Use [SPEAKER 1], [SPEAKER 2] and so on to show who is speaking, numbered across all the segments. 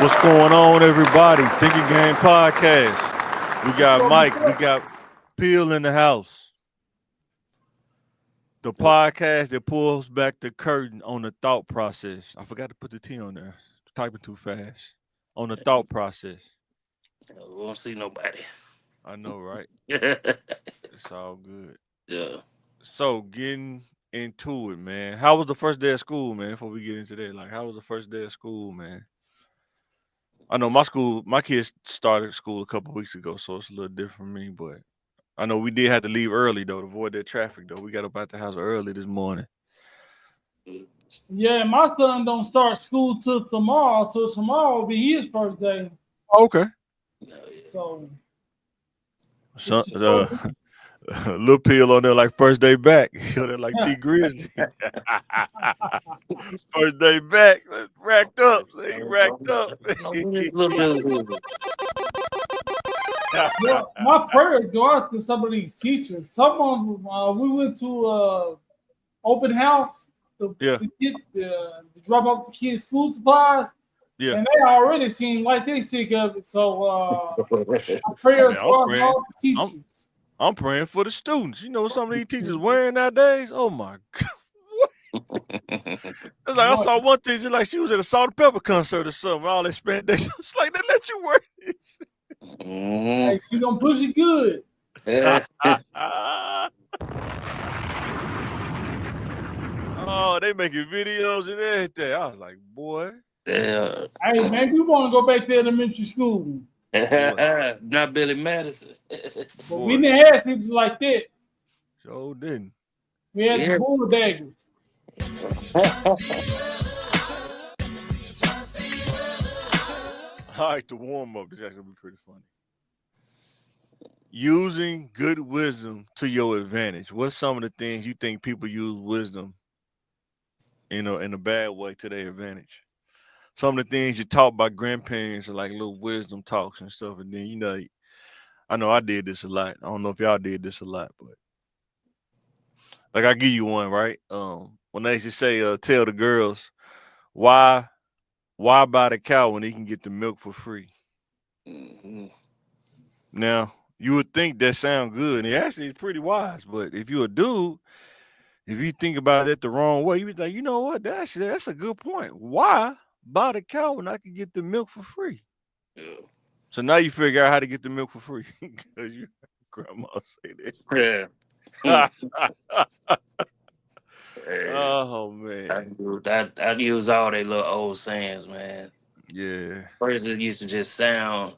[SPEAKER 1] What's going on, everybody? Thinking Game Podcast. We got Mike. We got Peel in the house. The podcast that pulls back the curtain on the thought process. I forgot to put the T on there. Typing too fast. On the thought process.
[SPEAKER 2] We won't see nobody.
[SPEAKER 1] I know, right?
[SPEAKER 2] Yeah.
[SPEAKER 1] It's all good. So, getting into it, man. How was the first day of school, man? Before we get into that, like, how was the first day of school, man? I know my kids started school a couple weeks ago, so it's a little different for me. But I know we did have to leave early though to avoid that traffic though. We got up out the house early this morning.
[SPEAKER 3] Yeah, my son don't start school till tomorrow. So tomorrow will be his first day.
[SPEAKER 1] Okay.
[SPEAKER 3] So
[SPEAKER 1] So, little Peel on there like first day back. They're like T Grizzly. First day back, racked up. Say racked up.
[SPEAKER 3] well, my prayers go out to some of these teachers. Some of them, we went to open house
[SPEAKER 1] Yeah.
[SPEAKER 3] to drop off the kids' school supplies.
[SPEAKER 1] Yeah.
[SPEAKER 3] And they already seem like they sick of it. So my prayers go out to all the teachers.
[SPEAKER 1] I'm praying for the students. You know what some of these teachers wearing nowadays? Oh my God. It's like I saw one teacher like she was at a Salt and Pepper concert or something. All they spent they was like they let you wear this.
[SPEAKER 3] Hey, she gonna push it good.
[SPEAKER 1] Oh, they making videos and everything. I was like, boy.
[SPEAKER 2] Yeah.
[SPEAKER 3] Hey man, we want to go back to elementary school.
[SPEAKER 2] Not Billy Madison.
[SPEAKER 3] But we didn't have teachers like that.
[SPEAKER 1] Sure didn't.
[SPEAKER 3] We had the bulldaggers.
[SPEAKER 1] All right, to warm up, this is actually gonna be pretty funny. Using good wisdom to your advantage. What's some of the things you think people use wisdom, in a bad way to their advantage? Some of the things you taught by grandparents are like little wisdom talks and stuff. And then, I know I did this a lot. I don't know if y'all did this a lot, but like I give you one, right? When they used to say, tell the girls, why buy the cow when he can get the milk for free?
[SPEAKER 2] Mm-hmm.
[SPEAKER 1] Now, you would think that sound good, and it actually is pretty wise. But if you're a dude, if you think about it the wrong way, you be like, you know what? That's a good point. Why buy the cow when I can get the milk for free?
[SPEAKER 2] Yeah.
[SPEAKER 1] So now you figure out how to get the milk for free because your grandma say that.
[SPEAKER 2] Yeah.
[SPEAKER 1] Oh man,
[SPEAKER 2] I use all they little old sayings, man.
[SPEAKER 1] yeah.
[SPEAKER 2] First, it used to just sound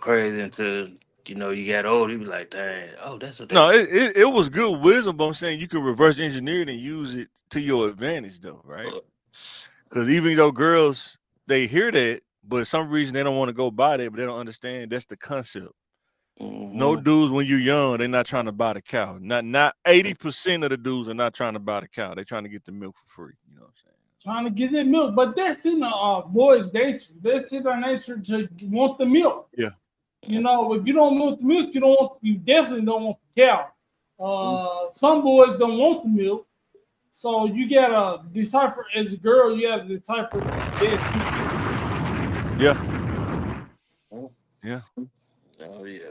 [SPEAKER 2] crazy until you got old. You be like, dang, oh, that's what
[SPEAKER 1] No,
[SPEAKER 2] they.
[SPEAKER 1] it was good wisdom, but I'm saying you can reverse engineer it and use it to your advantage, though, right? Because even though girls they hear that, but some reason they don't want to go buy that, but they don't understand that's the concept. No dudes when you're young, they're not trying to buy the cow. Not 80% of the dudes are not trying to buy the cow. They're trying to get the milk for free. You know what I'm saying?
[SPEAKER 3] Trying to get that milk, but that's in the boys' nature. That's in our nature to want the milk.
[SPEAKER 1] Yeah.
[SPEAKER 3] You know, if you don't want the milk, you definitely don't want the cow. Some boys don't want the milk, so you gotta decipher as a girl. You have to decipher.
[SPEAKER 1] Yeah. Yeah.
[SPEAKER 2] Oh yeah.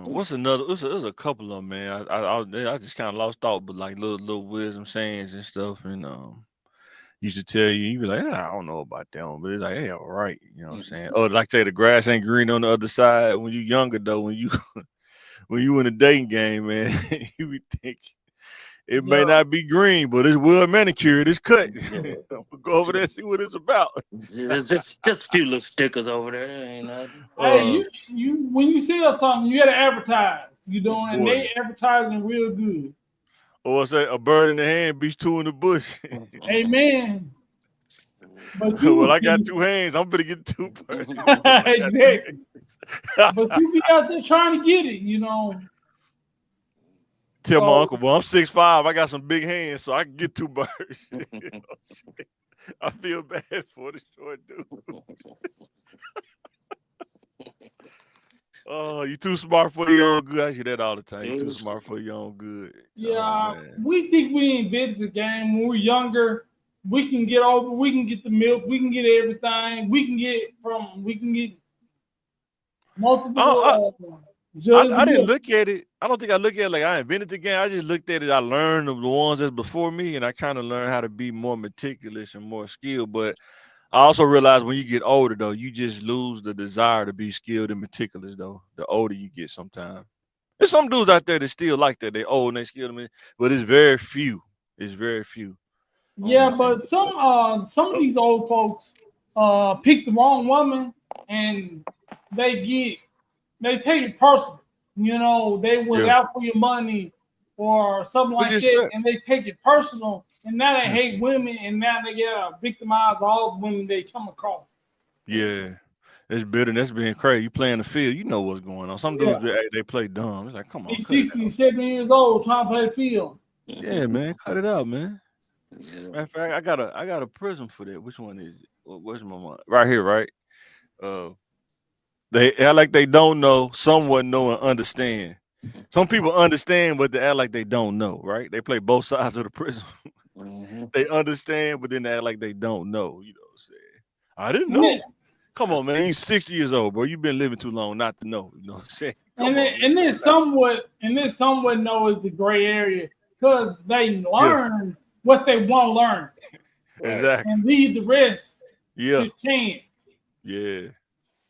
[SPEAKER 1] What's another? There's a couple of them, man. I just kind of lost thought, but like little wisdom sayings and stuff, and used to tell you be like, I don't know about that one, but it's like, hey, all right, you know what I'm saying? Oh, like say the grass ain't green on the other side. When you younger though, when you in a dating game, man, you be thinking it may not be green, but it's well manicured, it's cut. We'll go over there and see what it's about.
[SPEAKER 2] There's just a few little stickers over there. Ain't nothing.
[SPEAKER 3] Hey, you when you sell something, you gotta advertise. You know, and
[SPEAKER 1] Boy.
[SPEAKER 3] they advertising real good.
[SPEAKER 1] Or say a bird in the hand beats two in the bush.
[SPEAKER 3] Amen. But
[SPEAKER 1] Well, I got two hands. I'm gonna get two birds.
[SPEAKER 3] exactly. But you be out there trying to get it, you know.
[SPEAKER 1] Tell my uncle, well, I'm 6'5". I got some big hands, so I can get two birds. I feel bad for the short dude. Oh, you too smart for your own good. I hear that all the time. You too smart for your own good.
[SPEAKER 3] Yeah, we think we invented the game when we were younger. we can get over, we can get the milk, we can get everything, we can get multiple jugs
[SPEAKER 1] I
[SPEAKER 3] of
[SPEAKER 1] didn't
[SPEAKER 3] milk.
[SPEAKER 1] look at it. I don't think I look at it like I invented the game. I just looked at it. I learned of the ones that's before me, and I kind of learned how to be more meticulous and more skilled. But I also realized when you get older, though, you just lose the desire to be skilled and meticulous, though, the older you get sometimes. There's some dudes out there that still like that. They old and they skilled, but it's very few. It's very few. You know
[SPEAKER 3] Yeah,
[SPEAKER 1] what I'm saying?
[SPEAKER 3] but some of these old folks pick the wrong woman and they take it personal. You know, they was
[SPEAKER 1] Yeah.
[SPEAKER 3] out for your money or something
[SPEAKER 1] Which
[SPEAKER 3] like
[SPEAKER 1] is
[SPEAKER 3] that,
[SPEAKER 1] fair.
[SPEAKER 3] and they take it personal, and now they
[SPEAKER 1] Yeah.
[SPEAKER 3] hate women, and now they get victimize all the women they come across.
[SPEAKER 1] Yeah. It's bitter. That's being crazy. You playing the field, you know what's going on. Some dudes,
[SPEAKER 3] Yeah,
[SPEAKER 1] they play dumb. It's like, come on,
[SPEAKER 3] he's
[SPEAKER 1] cut it
[SPEAKER 3] 60
[SPEAKER 1] out.
[SPEAKER 3] and 70 years old trying to play the field.
[SPEAKER 1] Yeah, man, cut it out, man.
[SPEAKER 2] Yeah.
[SPEAKER 1] Matter of fact, I got a prism for that. Which one is it? Where's my one? Right here, right? Uh, they act like they don't know. Somewhat know and understand. Some people understand, but they act like they don't know. Right? They play both sides of the prism.
[SPEAKER 2] Mm-hmm.
[SPEAKER 1] They understand, but then they act like they don't know. You know what I'm saying? I didn't
[SPEAKER 3] And then,
[SPEAKER 1] know. Come on, man. You 60 years old, bro. You've been living too long not to know. You know what I'm saying?
[SPEAKER 3] and
[SPEAKER 1] Come
[SPEAKER 3] then,
[SPEAKER 1] on, man.
[SPEAKER 3] and then
[SPEAKER 1] Cut it out.
[SPEAKER 3] somewhat know is the gray area because they
[SPEAKER 1] Yeah,
[SPEAKER 3] learn what they want to learn
[SPEAKER 2] Right.
[SPEAKER 1] exactly.
[SPEAKER 3] and leave the rest
[SPEAKER 1] Yeah,
[SPEAKER 3] to chance.
[SPEAKER 1] yeah,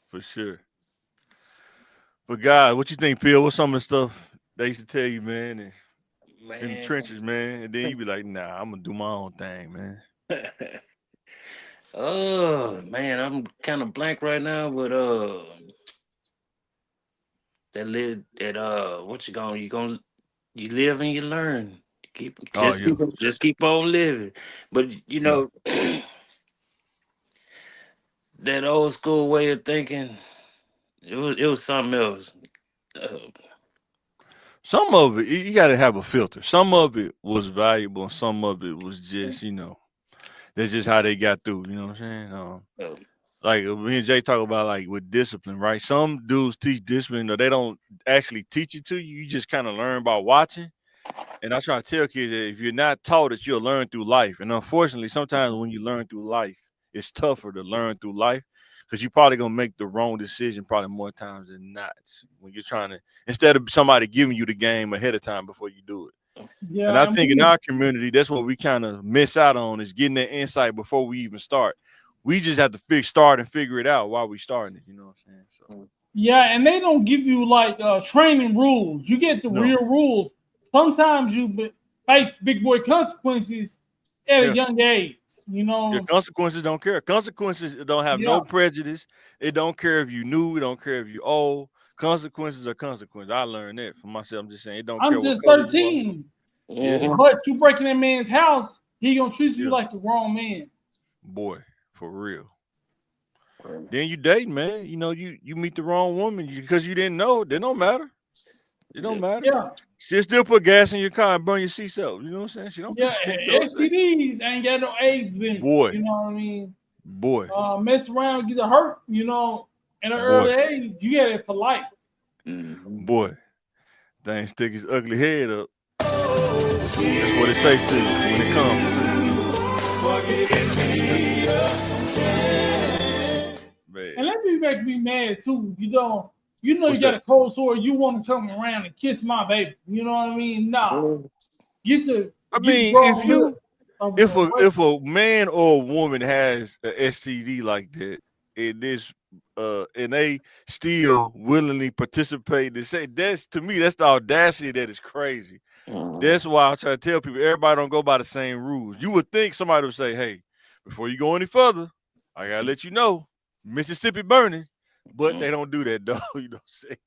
[SPEAKER 1] for sure. But God, what you think, Phil? What's some of the stuff they used to tell you, man, and in the
[SPEAKER 2] Man.
[SPEAKER 1] trenches, man? And then you be like, nah, I'm gonna do my own thing, man.
[SPEAKER 2] Oh man, I'm kind of blank right now, but what you live and you learn.
[SPEAKER 1] Oh yeah, for sure.
[SPEAKER 2] Just keep on living. But you
[SPEAKER 1] Yeah.
[SPEAKER 2] know that old school way of thinking, it was something else. Uh,
[SPEAKER 1] Some of it, you got to have a filter. Some of it was valuable, and some of it was just, that's just how they got through. You know what I'm saying?
[SPEAKER 2] uh,
[SPEAKER 1] Like me and Jay talk about, like with discipline, right? Some dudes teach discipline, or they don't actually teach it to you. You just kind of learn by watching. And I try to tell kids that if you're not taught it, you'll learn through life. And unfortunately, sometimes when you learn through life, it's tougher to learn through life because you're probably gonna make the wrong decision probably more times than not when you're trying to instead of somebody giving you the game ahead of time before you do it. And
[SPEAKER 3] Yeah,
[SPEAKER 1] I
[SPEAKER 3] and
[SPEAKER 1] think in our community, that's what we kind of miss out on is getting that insight before we even start. We just have to start and figure it out while we starting it. You know what I'm saying? So
[SPEAKER 3] and they don't give you like training rules. You get the
[SPEAKER 1] no,
[SPEAKER 3] real rules. Sometimes face big boy consequences at a
[SPEAKER 1] yeah.
[SPEAKER 3] young age. You
[SPEAKER 1] Your
[SPEAKER 3] know,
[SPEAKER 1] consequences don't care. Consequences don't have
[SPEAKER 3] yeah.
[SPEAKER 1] no prejudice. It don't care if you new. It don't care if you old. Consequences are consequences. I learned that for myself. I'm just saying it don't care
[SPEAKER 3] I'm
[SPEAKER 1] what
[SPEAKER 3] just
[SPEAKER 1] color you are.
[SPEAKER 3] 13,
[SPEAKER 1] Yeah,
[SPEAKER 2] mhm.
[SPEAKER 3] but you breaking that man's house, he gonna treat you
[SPEAKER 1] yeah,
[SPEAKER 3] like a grown man.
[SPEAKER 1] boy, for real. Then you dating, man. You meet the wrong woman because you didn't know. It don't matter. It don't
[SPEAKER 2] Yeah.
[SPEAKER 1] matter.
[SPEAKER 3] Yeah,
[SPEAKER 1] She'll still put gas in your car and burn your seats up. You know what I'm saying? She don't care.
[SPEAKER 3] yeah.
[SPEAKER 1] You know what I'm saying?
[SPEAKER 3] STDs ain't got no age limit.
[SPEAKER 1] Boy,
[SPEAKER 3] You know what I mean?
[SPEAKER 1] boy,
[SPEAKER 3] Mess around, get hurt. You know, at an
[SPEAKER 1] boy,
[SPEAKER 3] early age, you get it for life.
[SPEAKER 2] Mhm.
[SPEAKER 1] boy. Thing stick his ugly head up. That's what it say to you when it comes.
[SPEAKER 3] And
[SPEAKER 1] Man,
[SPEAKER 3] let me make me mad too. You
[SPEAKER 1] what's
[SPEAKER 3] got
[SPEAKER 1] that?
[SPEAKER 3] a cold sore. You want to come around and kiss my baby. You know what I mean? Nah, get your
[SPEAKER 1] I
[SPEAKER 3] get the
[SPEAKER 1] mean,
[SPEAKER 3] grown milk.
[SPEAKER 1] if a man or a woman has a STD like that, and they still willingly participate, they say that's to me that's the audacity that is crazy. That's why I try to tell people everybody don't go by the same rules. You would think somebody would say, "Hey, before you go any further, I gotta let you know Mississippi burning," but they don't do that though. You know what I'm saying?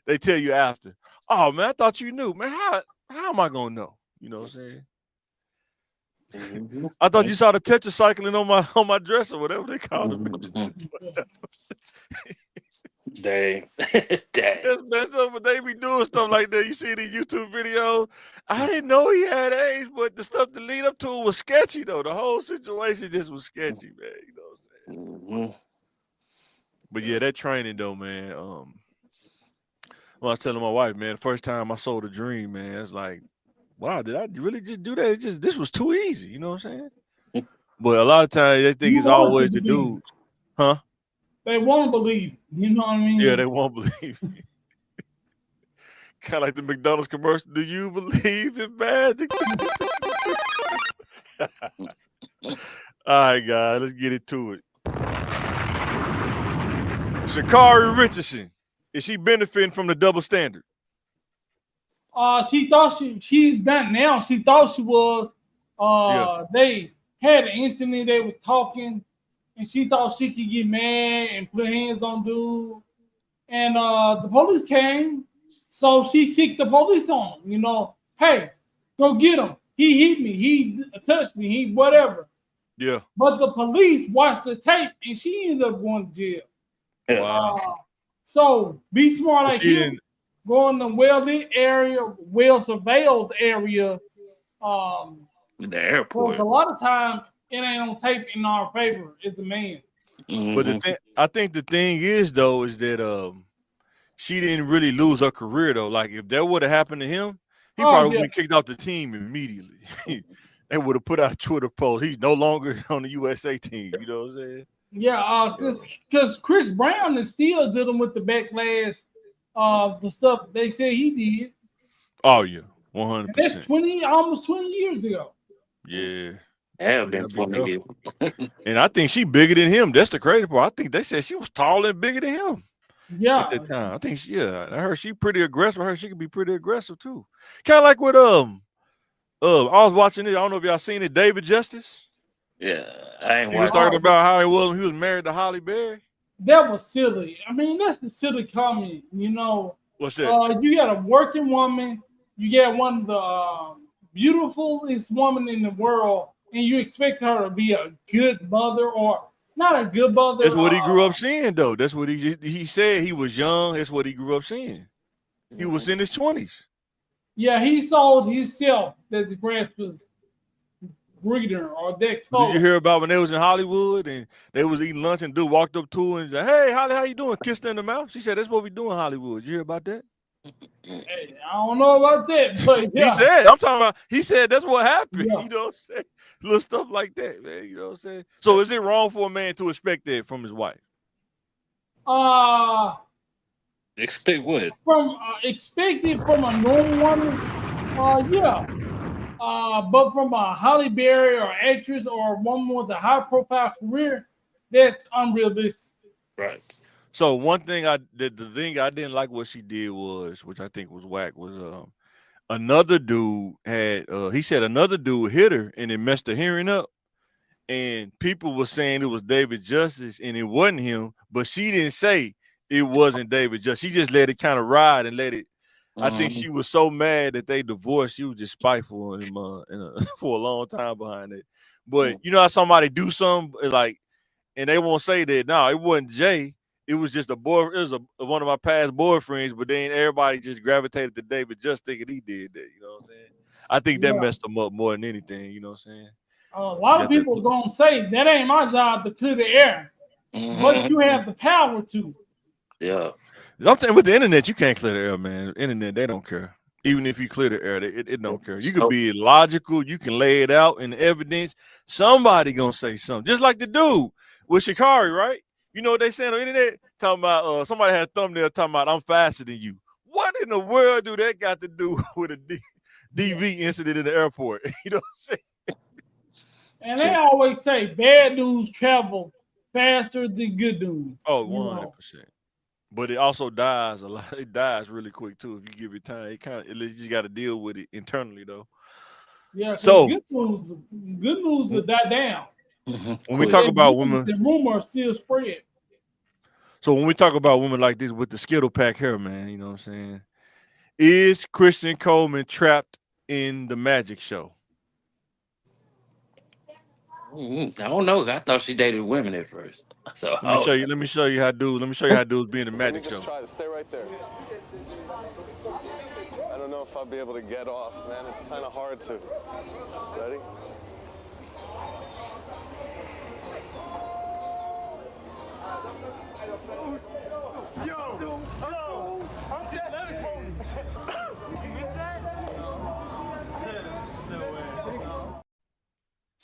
[SPEAKER 1] They tell you after. Oh man, I thought you knew, man. How am I gonna know? You know what I'm saying?
[SPEAKER 2] Mhm.
[SPEAKER 1] I thought you saw the tetracycline on my dress or whatever they call it.
[SPEAKER 2] Mhm. Dang. Dang.
[SPEAKER 1] That's messed up, but they be doing stuff like that. You see these YouTube videos. I didn't know he had AIDS, but the stuff to lead up to it was sketchy though. The whole situation just was sketchy, man. You know what I'm saying?
[SPEAKER 2] Mhm.
[SPEAKER 1] But yeah, that training though, man. When I was telling my wife, man, the first time I sold a dream, man, it's like, wow, did I really just do that? This was too easy. You know what I'm saying? But a lot of times they think
[SPEAKER 3] You
[SPEAKER 1] it's
[SPEAKER 3] want
[SPEAKER 1] always
[SPEAKER 3] to
[SPEAKER 1] the
[SPEAKER 3] believe.
[SPEAKER 1] dudes. Huh?
[SPEAKER 3] They won't believe. You know what I mean?
[SPEAKER 1] Yeah, they won't believe. Kind of like the McDonald's commercial. Do you believe in magic? All right, guys, let's get into it. Sha'Carri Richardson, is she benefiting from the double standard?
[SPEAKER 3] She thought she's not now. She thought she was.
[SPEAKER 1] Yeah.
[SPEAKER 3] They had an incident. They was talking, and she thought she could get mad and put hands on dude. And the police came, so she sicked the police on him. You know, hey, go get him. He hit me. He touched me. He whatever.
[SPEAKER 1] Yeah.
[SPEAKER 3] But the police watched the tape, and she ended up going to jail.
[SPEAKER 1] Wow.
[SPEAKER 3] So be smart
[SPEAKER 1] But
[SPEAKER 3] like
[SPEAKER 1] she
[SPEAKER 3] him.
[SPEAKER 1] didn't.
[SPEAKER 3] Go in the well-lit area, well-surveilled area.
[SPEAKER 2] In the airport.
[SPEAKER 3] A lot of times it ain't on tape in our favor. It's a man.
[SPEAKER 1] But I think the thing is though is that she didn't really lose her career though. Like if that would have happened to him, he probably would have kicked off the team immediately. They would have put out a Twitter post. He's no longer on the USA team. You know what I'm saying?
[SPEAKER 3] Yeah, because Chris Brown is still dealing with the backlash of the stuff they said he did.
[SPEAKER 1] Oh yeah, 100%.
[SPEAKER 3] That's almost 20 years ago.
[SPEAKER 1] Yeah.
[SPEAKER 2] Have been 20 years.
[SPEAKER 1] And I think she bigger than him. That's the crazy part. I think they said she was taller and bigger than him.
[SPEAKER 3] Yeah.
[SPEAKER 1] At that time. I think I heard she pretty aggressive. I heard she could be pretty aggressive too. Kind of like with I was watching it. I don't know if y'all seen it, David Justice.
[SPEAKER 2] Yeah, I ain't
[SPEAKER 1] He was talking about how he was married to Halle Berry.
[SPEAKER 3] That was silly. I mean, that's the silly comment. You know,
[SPEAKER 1] what's that?
[SPEAKER 3] You got a working woman, you got one of the beautifulest woman in the world, and you expect her to be a good mother or not a good mother.
[SPEAKER 1] That's what he grew up seeing, though. That's what he said. He was young. That's what he grew up seeing. He was in his 20s.
[SPEAKER 3] Yeah, he sold himself that the grass was greener or that color.
[SPEAKER 1] Did you hear about when they was in Hollywood and they was eating lunch and dude walked up to her and said, "Hey, Holly, how you doing?" Kissed her in the mouth. She said, "That's what we do in Hollywood." You hear about that?
[SPEAKER 3] Hey, I don't know about that, but yeah.
[SPEAKER 1] He said that's what happened.
[SPEAKER 3] Yeah.
[SPEAKER 1] You know what I'm saying? Little stuff like that, man. You know what I'm saying? So is it wrong for a man to expect that from his wife?
[SPEAKER 2] Expect what?
[SPEAKER 3] Expect it from a normal woman. Yeah. But from a Halle Berry or actress or a woman with a high profile career, that's unrealistic.
[SPEAKER 2] Right.
[SPEAKER 1] So one thing the thing I didn't like what she did was, which I think was whack, was another dude he said another dude hit her and it messed her hearing up. And people were saying it was David Justice and it wasn't him, but she didn't say it wasn't David Justice. She just let it kind of ride and let it. I think she was so mad that they divorced. She was just spiteful him for a long time behind it. But you know how somebody do something like, and they won't say that. No, it wasn't Jay. It was just a boy. It was one of my past boyfriends. But then everybody just gravitated to David just thinking he did that. You know what I'm saying? I think that messed him up more than anything. You know what I'm saying?
[SPEAKER 3] A lot of people gonna say that ain't my job to clear the air, but you have the power to.
[SPEAKER 2] Yeah.
[SPEAKER 1] I'm saying with the internet, you can't clear the air, man. Internet, they don't care. Even if you clear the air, it don't care. You can be logical. You can lay it out in the evidence. Somebody gonna say something. Just like the dude with Sha'Carri, right? You know what they saying on the internet? Talking about somebody had a thumbnail talking about I'm faster than you. What in the world do that got to do with a DV incident in the airport? You know what I'm saying?
[SPEAKER 3] And they always say bad news travel faster than good news.
[SPEAKER 1] Oh, 100%. But it also dies a lot. It dies really quick too if you give it time. You just got to deal with it internally though.
[SPEAKER 3] Yeah. So good news will die down.
[SPEAKER 1] When we talk about women,
[SPEAKER 3] the rumor still spread.
[SPEAKER 1] So when we talk about women like this with the Skittle pack hair, man, you know what I'm saying? Is Christian Coleman trapped in the magic show?
[SPEAKER 2] I don't know. I thought she dated women at first. So
[SPEAKER 1] let me show you how dudes be in the magic show.
[SPEAKER 4] Try to stay right there. I don't know if I'll be able to get off, man. It's kind of hard to. Ready?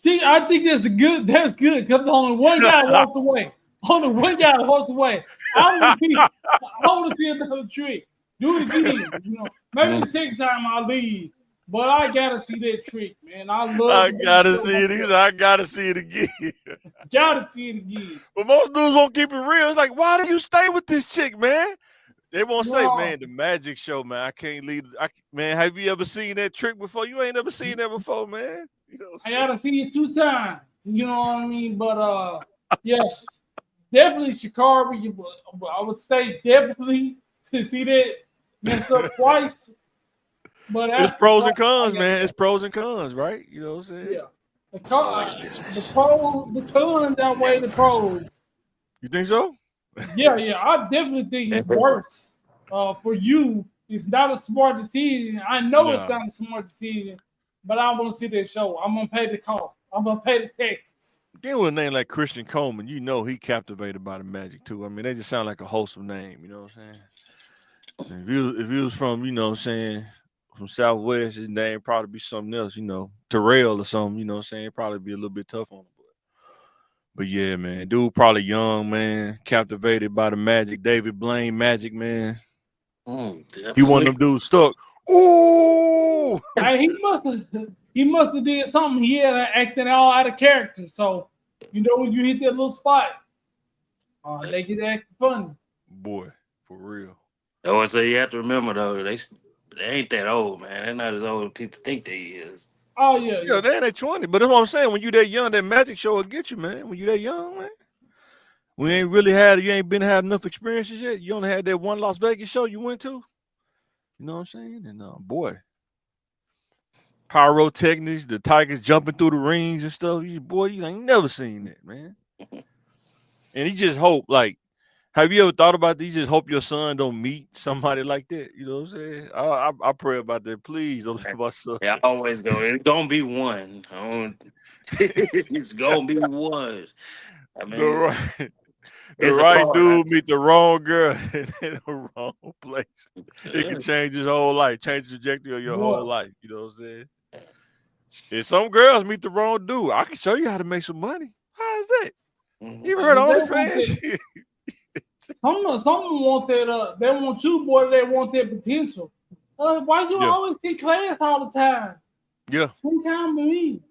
[SPEAKER 3] See, I think that's good. That's good because only one guy walked away. Only one guy walked away. I want to see. I want to see another trick. Do it again. You know, maybe the second time I leave. But I gotta see that trick, man. I love.
[SPEAKER 1] I gotta see it. He said, I gotta see it again.
[SPEAKER 3] Gotta see it again.
[SPEAKER 1] But most dudes won't keep it real. It's like, why do you stay with this chick, man? They won't say,
[SPEAKER 3] No.
[SPEAKER 1] man, the magic show, man. I can't leave. Man, have you ever seen that trick before? You ain't never seen that before, man. You know what
[SPEAKER 3] I
[SPEAKER 1] I'm saying?
[SPEAKER 3] gotta see it 2 times. You know what I mean? But yes, definitely Shikari. I would say definitely to see that mess up twice. But
[SPEAKER 1] It's
[SPEAKER 3] after
[SPEAKER 1] pros and
[SPEAKER 3] that, I
[SPEAKER 1] cons,
[SPEAKER 3] gotta
[SPEAKER 1] man.
[SPEAKER 3] go.
[SPEAKER 1] It's pros and cons, right? You know what I'm saying?
[SPEAKER 3] Yeah. The cons outweigh the pros.
[SPEAKER 1] You think so?
[SPEAKER 3] Yeah, I definitely think it's worse. For you, it's not a smart decision. I know it's
[SPEAKER 1] No.
[SPEAKER 3] not a smart decision, but I want to see that show. I'm gonna pay the cost. I'm gonna pay the taxes.
[SPEAKER 1] Again, with a name like Christian Coleman, you know he captivated by the magic too. I mean, they just sound like a wholesome name. You know what I'm saying? If he was from, you know what I'm saying, from Southwest, his name probably be something else, you know, Terrell or something, you know what I'm saying? It'd probably be a little bit tough on him. But yeah, man, dude probably young, man, captivated by the magic. David Blaine magic, man. He one of them dudes stuck. Ooh!
[SPEAKER 3] Hey, he must have did something. He had acting all out of character. So you know when you hit that little spot, they get acting funny.
[SPEAKER 1] Boy, for real.
[SPEAKER 2] I would say you have to remember though, they ain't that old, man. They're not as old as people think they is.
[SPEAKER 3] Oh yeah.
[SPEAKER 1] Yeah, they ain't at 20. But that's what I'm saying. When you that young, that magic show will get you, man. When you that young, man. You ain't been had enough experiences yet. You only had that one Las Vegas show you went to. You know what I'm saying? And boy, pyrotechnics, the tigers jumping through the rings and stuff. You ain't never seen that, man. And he just hope, like, have you ever thought about that? You just hope your son don't meet somebody like that. You know what I'm saying? I pray about that. Please don't let my son.
[SPEAKER 2] Yeah, I always go. It's gonna be one. It's gonna be one. I mean,
[SPEAKER 1] The right dude meet the wrong girl in the wrong place. It can change his whole life, change the trajectory of your whole life. You know what I'm saying? If some girls meet the wrong dude, I can show you how to make some money. How is that? You ever heard of OnlyFans?
[SPEAKER 3] Someone want that. They want you, boy. They want that potential. Why you always see class all the time?
[SPEAKER 1] Yeah.
[SPEAKER 3] Spend time with me.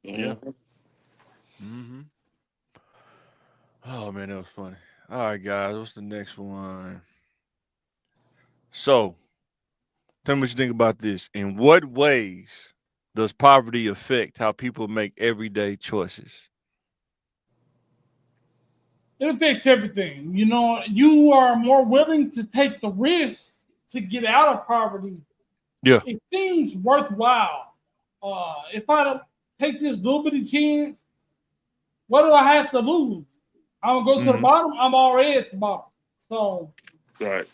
[SPEAKER 1] Yeah. Oh man, that was funny. All right, guys, what's the next one? So, tell me what you think about this. In what ways does poverty affect how people make everyday choices?
[SPEAKER 3] It affects everything. You know, you are more willing to take the risk to get out of poverty.
[SPEAKER 1] Yeah.
[SPEAKER 3] It seems worthwhile. If I don't take this little bitty chance, what do I have to lose? I'm gonna go to the bottom. I'm already at the bottom. So,
[SPEAKER 2] right.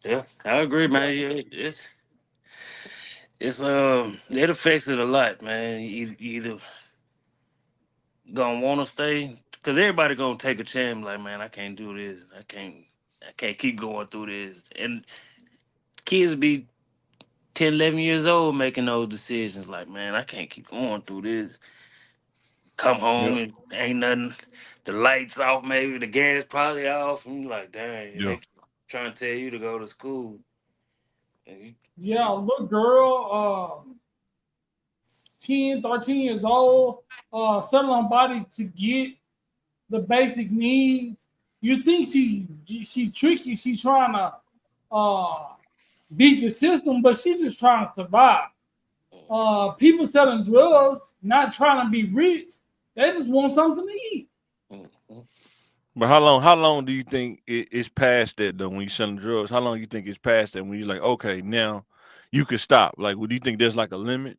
[SPEAKER 2] Yeah, I agree, man. It affects it a lot, man. You either gonna want to stay because everybody gonna take a chance. Like, man, I can't do this. I can't keep going through this. And kids be 10, 11 years old making those decisions. Like, man, I can't keep going through this. Come home and ain't nothing. The lights off, maybe the gas probably off. And you like, dang, they trying to tell you to go to school.
[SPEAKER 3] yeah, little girl, 10, 13 years old, selling her body to get the basic needs. You think she's tricky? She's trying to beat the system, but she's just trying to survive. People selling drugs, not trying to be rich. They just want something to eat.
[SPEAKER 1] But how long do you think it's past that though? When you're selling drugs, how long do you think it's past that? When you're like, okay, now you can stop. Like, do you think there's like a limit?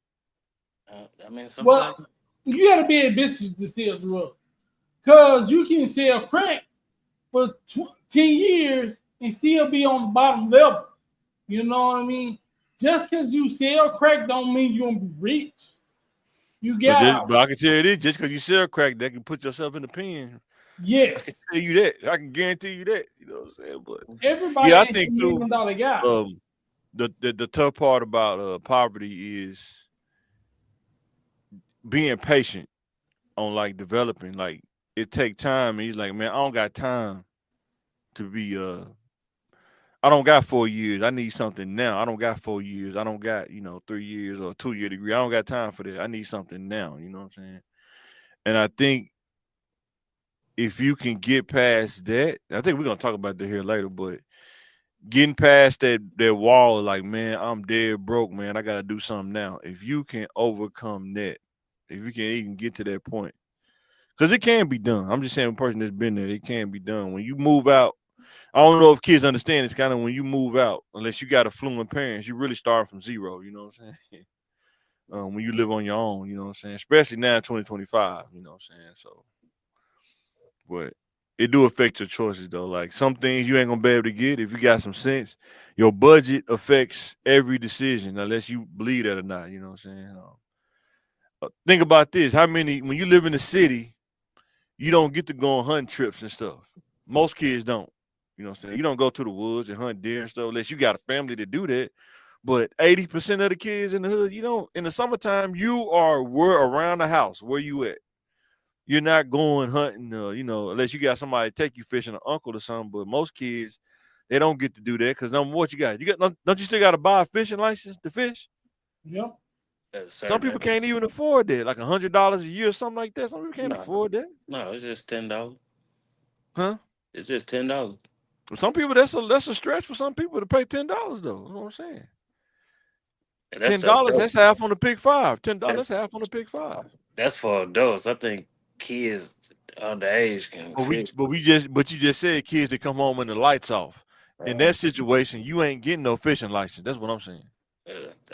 [SPEAKER 2] I mean, sometimes.
[SPEAKER 3] Well, you got to be ambitious to sell drugs, because you can sell crack for 10 years and still be on the bottom level. You know what I mean? Just because you sell crack don't mean you're gonna be rich. You got.
[SPEAKER 1] But I can tell you this: just because you sell crack, that can put yourself in the pen.
[SPEAKER 3] Yes.
[SPEAKER 1] I can tell you that. I can guarantee you that. You know what I'm saying? But
[SPEAKER 3] everybody.
[SPEAKER 1] Yeah, I think too.
[SPEAKER 3] Guy.
[SPEAKER 1] The tough part about poverty is being patient on like developing, like it take time. And he's like, man, I don't got time to be I don't got 4 years. I need something now. I don't got 4 years. I don't got, 3 years or a 2 year degree. I don't got time for that. I need something now. You know what I'm saying? And I think if you can get past that, I think we're gonna talk about that here later, but getting past that wall, like, man, I'm dead broke, man. I gotta do something now. If you can overcome that, if you can even get to that point, because it can be done. I'm just saying, a person that's been there, it can be done. When you move out, I don't know if kids understand. It's kind of when you move out, unless you got affluent parents, you really start from zero. You know what I'm saying? When you live on your own, you know what I'm saying? Especially now in 2025, you know what I'm saying? So, but it do affect your choices though. Like some things you ain't gonna be able to get if you got some sense. Your budget affects every decision, unless you believe that or not. You know what I'm saying? Think about this: how many when you live in the city, you don't get to go on hunting trips and stuff. Most kids don't. You know what I'm saying? You don't go to the woods and hunt deer and stuff unless you got a family to do that. But 80% of the kids in the hood, you don't. In the summertime, you are around the house. Where you at? You're not going hunting, unless you got somebody to take you fishing, an uncle or something. But most kids, they don't get to do that because number what you got? Don't you still got to buy a fishing license to fish?
[SPEAKER 3] Yep.
[SPEAKER 1] Some people can't even afford that, like $100 a year or something like that. Some people can't afford that.
[SPEAKER 2] No, it's just $10.
[SPEAKER 1] Huh?
[SPEAKER 2] It's just $10.
[SPEAKER 1] For some people, that's a stretch for some people to pay $10 though. You know what I'm saying? $10, that's half on the pick five. $10, that's half on the pick five.
[SPEAKER 2] That's for adults. I think kids underage can fish.
[SPEAKER 1] But you just said kids that come home when the lights off. In that situation, you ain't getting no fishing license. That's what I'm saying.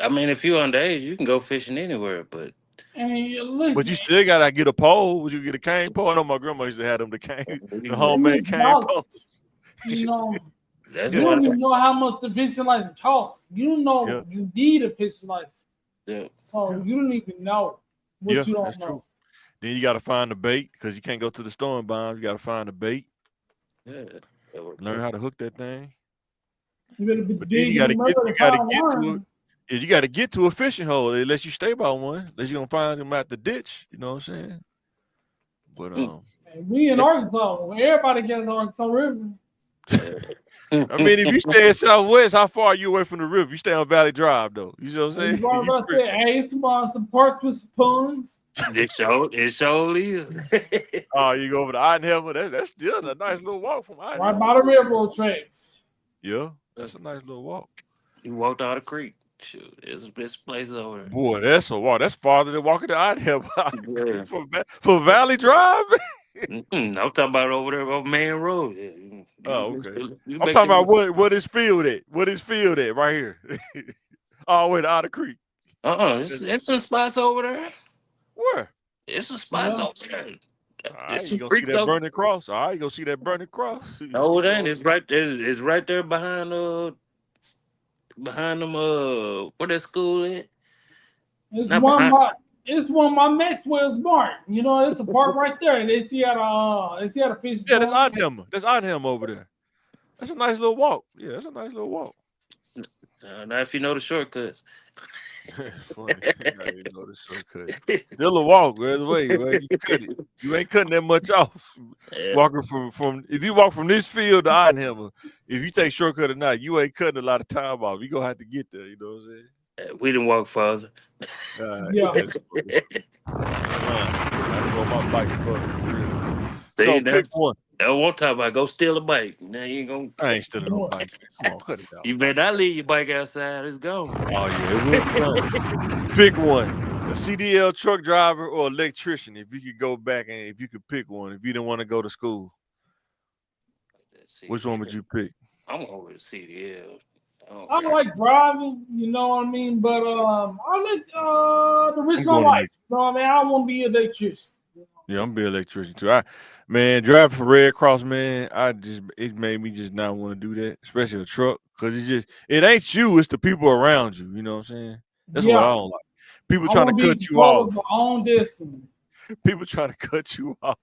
[SPEAKER 2] I mean, if you're underage, you can go fishing anywhere, but
[SPEAKER 1] but you still gotta get a pole. Would you get a cane pole? I know my grandma used to have them the homemade cane poles.
[SPEAKER 3] You know,
[SPEAKER 2] you
[SPEAKER 3] don't even know how much the fishing license costs. You know you need a fishing license.
[SPEAKER 2] Yeah.
[SPEAKER 3] So you don't even know what you don't know.
[SPEAKER 1] True. Then you gotta find the bait because you can't go to the store and buy them. You gotta find the bait.
[SPEAKER 2] Yeah.
[SPEAKER 1] Learn how to hook that thing.
[SPEAKER 3] You better be
[SPEAKER 1] you gotta get to it. Yeah, you gotta get to a fishing hole unless you stay by one. Unless you're gonna find them at the ditch. You know what I'm saying? But
[SPEAKER 3] and we in Arkansas, everybody gets in Arkansas River.
[SPEAKER 1] I mean, if you stay in Southwest, how far are you away from the river? You stay on Valley Drive, though. You know what I'm saying?
[SPEAKER 3] Hey, it's some parks with some ponds.
[SPEAKER 2] It surely is.
[SPEAKER 1] Oh, you go over to Idenhelmer. That's still a nice little walk from Idenhelmer.
[SPEAKER 3] Right by the railroad tracks.
[SPEAKER 1] Yeah, that's a nice little walk.
[SPEAKER 2] You walked out of creek. Shoot, there's this place over there.
[SPEAKER 1] Boy, that's a walk. That's farther than walking to Idenhelmer. For Valley Drive.
[SPEAKER 2] I'm talking about over there on Main Road. Yeah.
[SPEAKER 1] Oh, okay. I'm talking about what is field at? What is field at right here? All the way to Otter Creek.
[SPEAKER 2] It's some spots over there.
[SPEAKER 1] Where?
[SPEAKER 2] It's some spots over there.
[SPEAKER 1] All right, you gonna see that burning cross? All right, you gonna see that burning cross?
[SPEAKER 2] No, it ain't. It's right there. It's right there behind them. Where that school at?
[SPEAKER 3] It's one by Maxwell's Barn. You know, it's a park right there. They see at a fish.
[SPEAKER 1] Yeah, that's Idenhelmer. That's Idenhelmer over there. That's a nice little walk. Yeah, that's a nice little walk.
[SPEAKER 2] Now, if you know the shortcuts.
[SPEAKER 1] Funny. You know the shortcut. Still a walk, man. You ain't cutting that much off. Yeah. Walking from if you walk from this field to Idenhelmer, if you take shortcut or not, you ain't cutting a lot of time off. You gonna have to get there. You know what I'm saying?
[SPEAKER 2] We didn't walk further.
[SPEAKER 3] Yeah.
[SPEAKER 1] I didn't go my bike further for real.
[SPEAKER 2] See,
[SPEAKER 1] so pick one.
[SPEAKER 2] I won't talk about go steal a bike. Now you ain't gonna.
[SPEAKER 1] I ain't stealing no bike. Come on, cut it out.
[SPEAKER 2] You better not leave your bike outside. It's gone.
[SPEAKER 1] Oh yeah, it will be gone. Pick one: a CDL truck driver or electrician. If you could go back and if you could pick one, if you didn't want to go to school, which one would you pick?
[SPEAKER 2] I'm going with CDL.
[SPEAKER 3] I like driving, you know what I mean, but I like the risk of my life. You know what I mean? I want to be an electrician.
[SPEAKER 1] Yeah, I'm gonna be an electrician too. Man, driving for Red Cross, man, it made me just not want to do that, especially a truck, because it ain't you, it's the people around you. You know what I'm saying? That's what I don't like. People trying to cut you off.
[SPEAKER 3] My own destiny.
[SPEAKER 1] People trying to cut you off.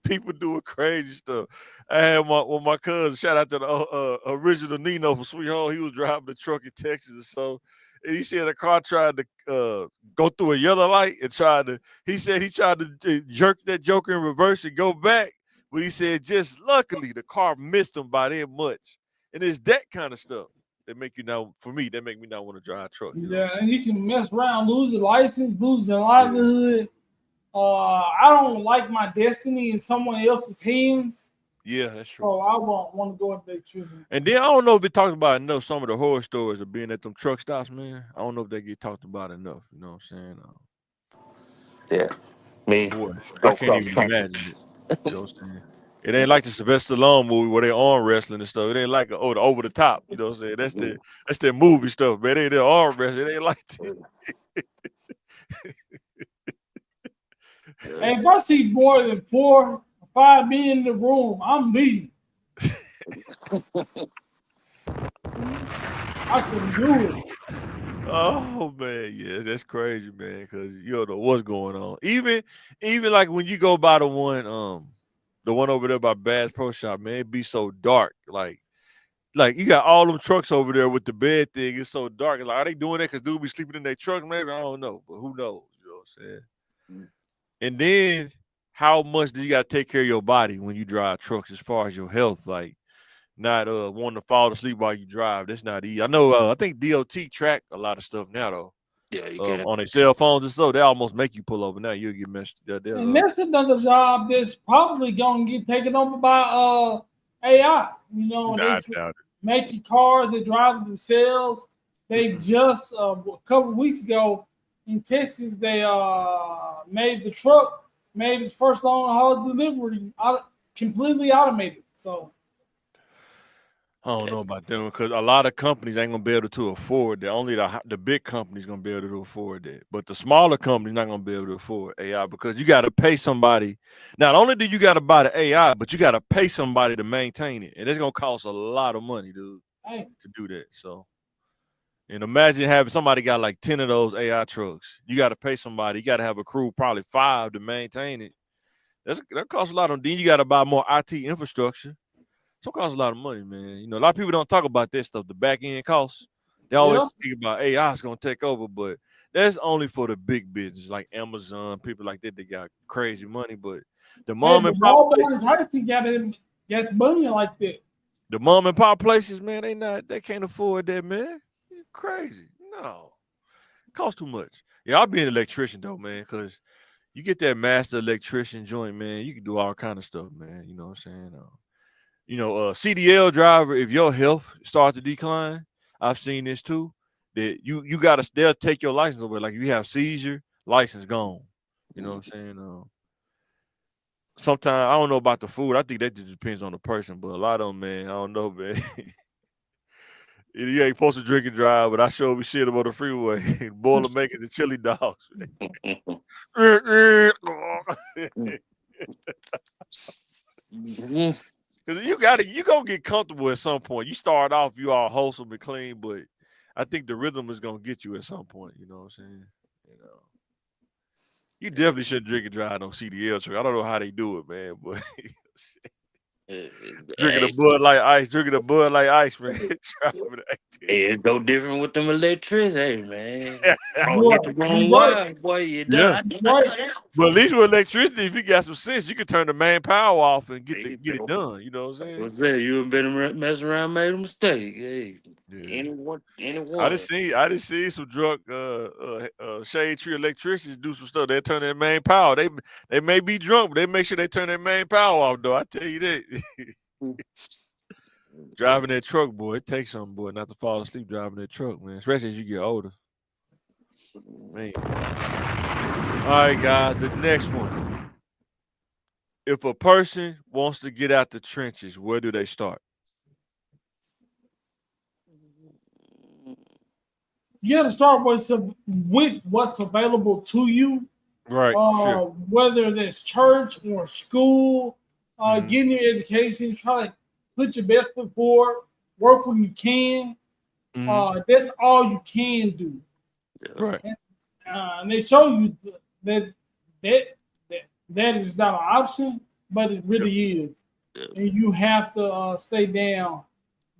[SPEAKER 1] People doing crazy stuff. I had my cousin, shout out to the original Nino from Sweet Home. He was driving the truck in Texas or so, And he said a car tried to go through a yellow light and tried to. He said he tried to jerk that joker in reverse and go back, but he said just luckily the car missed him by that much. And it's that kind of stuff that make you now. For me, that make me not want to drive a truck. You know
[SPEAKER 3] Yeah,
[SPEAKER 1] what I'm
[SPEAKER 3] and you can mess around, lose your license, lose your livelihood. I don't like my destiny in someone else's hands,
[SPEAKER 1] Yeah, that's true.
[SPEAKER 3] so I won't want to go into that children.
[SPEAKER 1] And then I don't know if it talks about enough some of the horror stories of being at them truck stops, man. I don't know if they get talked about enough. You know what I'm saying?
[SPEAKER 2] Yeah. Me.
[SPEAKER 1] Boy,
[SPEAKER 2] Go
[SPEAKER 1] I can't even
[SPEAKER 2] cross country.
[SPEAKER 1] imagine it. You know what I'm saying? It ain't like the Sylvester Stallone movie where they arm wrestling and stuff. It ain't like the over the top. You know what I'm saying? That's the movie stuff, man. They arm wrestling. It ain't like that.
[SPEAKER 3] And if I see more than 4 or 5 men in the room, I'm leaving. I can do it.
[SPEAKER 1] Oh man, yeah, that's crazy, man. Because you don't know what's going on. Even like when you go by the one over there by Bass Pro Shop, man, it be so dark. Like you got all them trucks over there with the bed thing. It's so dark. It's like, are they doing that because dude be sleeping in their truck? Maybe I don't know, but who knows? You know what I'm saying? And then how much do you got to take care of your body when you drive trucks as far as your health? Like not wanting to fall asleep while you drive. That's not easy. I know. I think DOT track a lot of stuff now though.
[SPEAKER 2] Yeah, you can.
[SPEAKER 1] On their cell phones and so they almost make you pull over. Now you'll get messed.
[SPEAKER 3] And that's another job that's probably going to get taken over by AI. You know,
[SPEAKER 1] Nah,
[SPEAKER 3] they making cars that drive themselves. They just a couple of weeks ago in Texas, they made the truck made its first long haul delivery completely automated. So
[SPEAKER 1] I don't know about them because a lot of companies ain't gonna be able to afford that. Only the big companies gonna be able to afford that, but the smaller companies not gonna be able to afford AI because you got to pay somebody. Not only do you got to buy the AI, but you got to pay somebody to maintain it, and it's gonna cost a lot of money, dude, to do that. So, and imagine having somebody got like 10 of those AI trucks. You got to pay somebody. You got to have a crew, probably 5 to maintain it. That costs a lot of. Then you got to buy more IT infrastructure. So it costs a lot of money, man. You know, a lot of people don't talk about this stuff, the back end costs. They always think about AI is gonna take over, but that's only for the big business like Amazon, people like that. They got crazy money, but the mom and pop places,
[SPEAKER 3] got money like that.
[SPEAKER 1] The mom and pop places, man, they can't afford that, man. You're crazy. No, it costs too much. Yeah, I'll be an electrician though, man, because you get that master electrician joint, man. You can do all kind of stuff, man. You know what I'm saying? CDL driver, if your health starts to decline, I've seen this too, that you gotta, they'll take your license away. Like if you have seizure, license gone. You know what I'm saying? Sometimes I don't know about the food. I think that just depends on the person, but a lot of them, man, I don't know, man. You ain't supposed to drink and drive, but I sure be shit about the freeway. Boiler makers and chili dogs. Because you gonna get comfortable at some point. You start off, you all wholesome and clean, but I think the rhythm is gonna get you at some point. You know what I'm saying? You definitely shouldn't drink and drive on CDL truck. I don't know how they do it, man, but drinking a Bud Light Ice, man.
[SPEAKER 2] It's no different with them electricians, hey man.
[SPEAKER 3] Boy,
[SPEAKER 2] you're done.
[SPEAKER 1] But at least with electricity, if you got some sense, you can turn the main power off and get it done. You know what I'm saying?
[SPEAKER 2] You been messing around, made a mistake. Hey, anyone.
[SPEAKER 1] I just see some drunk shade tree electricians do some stuff. They turn their main power. They may be drunk, but they make sure they turn their main power off, though. I tell you that. Driving that truck, boy, it takes something, boy, not to fall asleep driving that truck, man. Especially as you get older. Man. All right, guys, the next one. If a person wants to get out the trenches, where do they start?
[SPEAKER 3] You got to start with what's available to you.
[SPEAKER 1] Right. Sure.
[SPEAKER 3] Whether it's church or school, getting your education, try to put your best foot forward, work when you can. That's all you can do.
[SPEAKER 1] Right.
[SPEAKER 3] And they show you that is not an option, but it really is. And you have to stay down,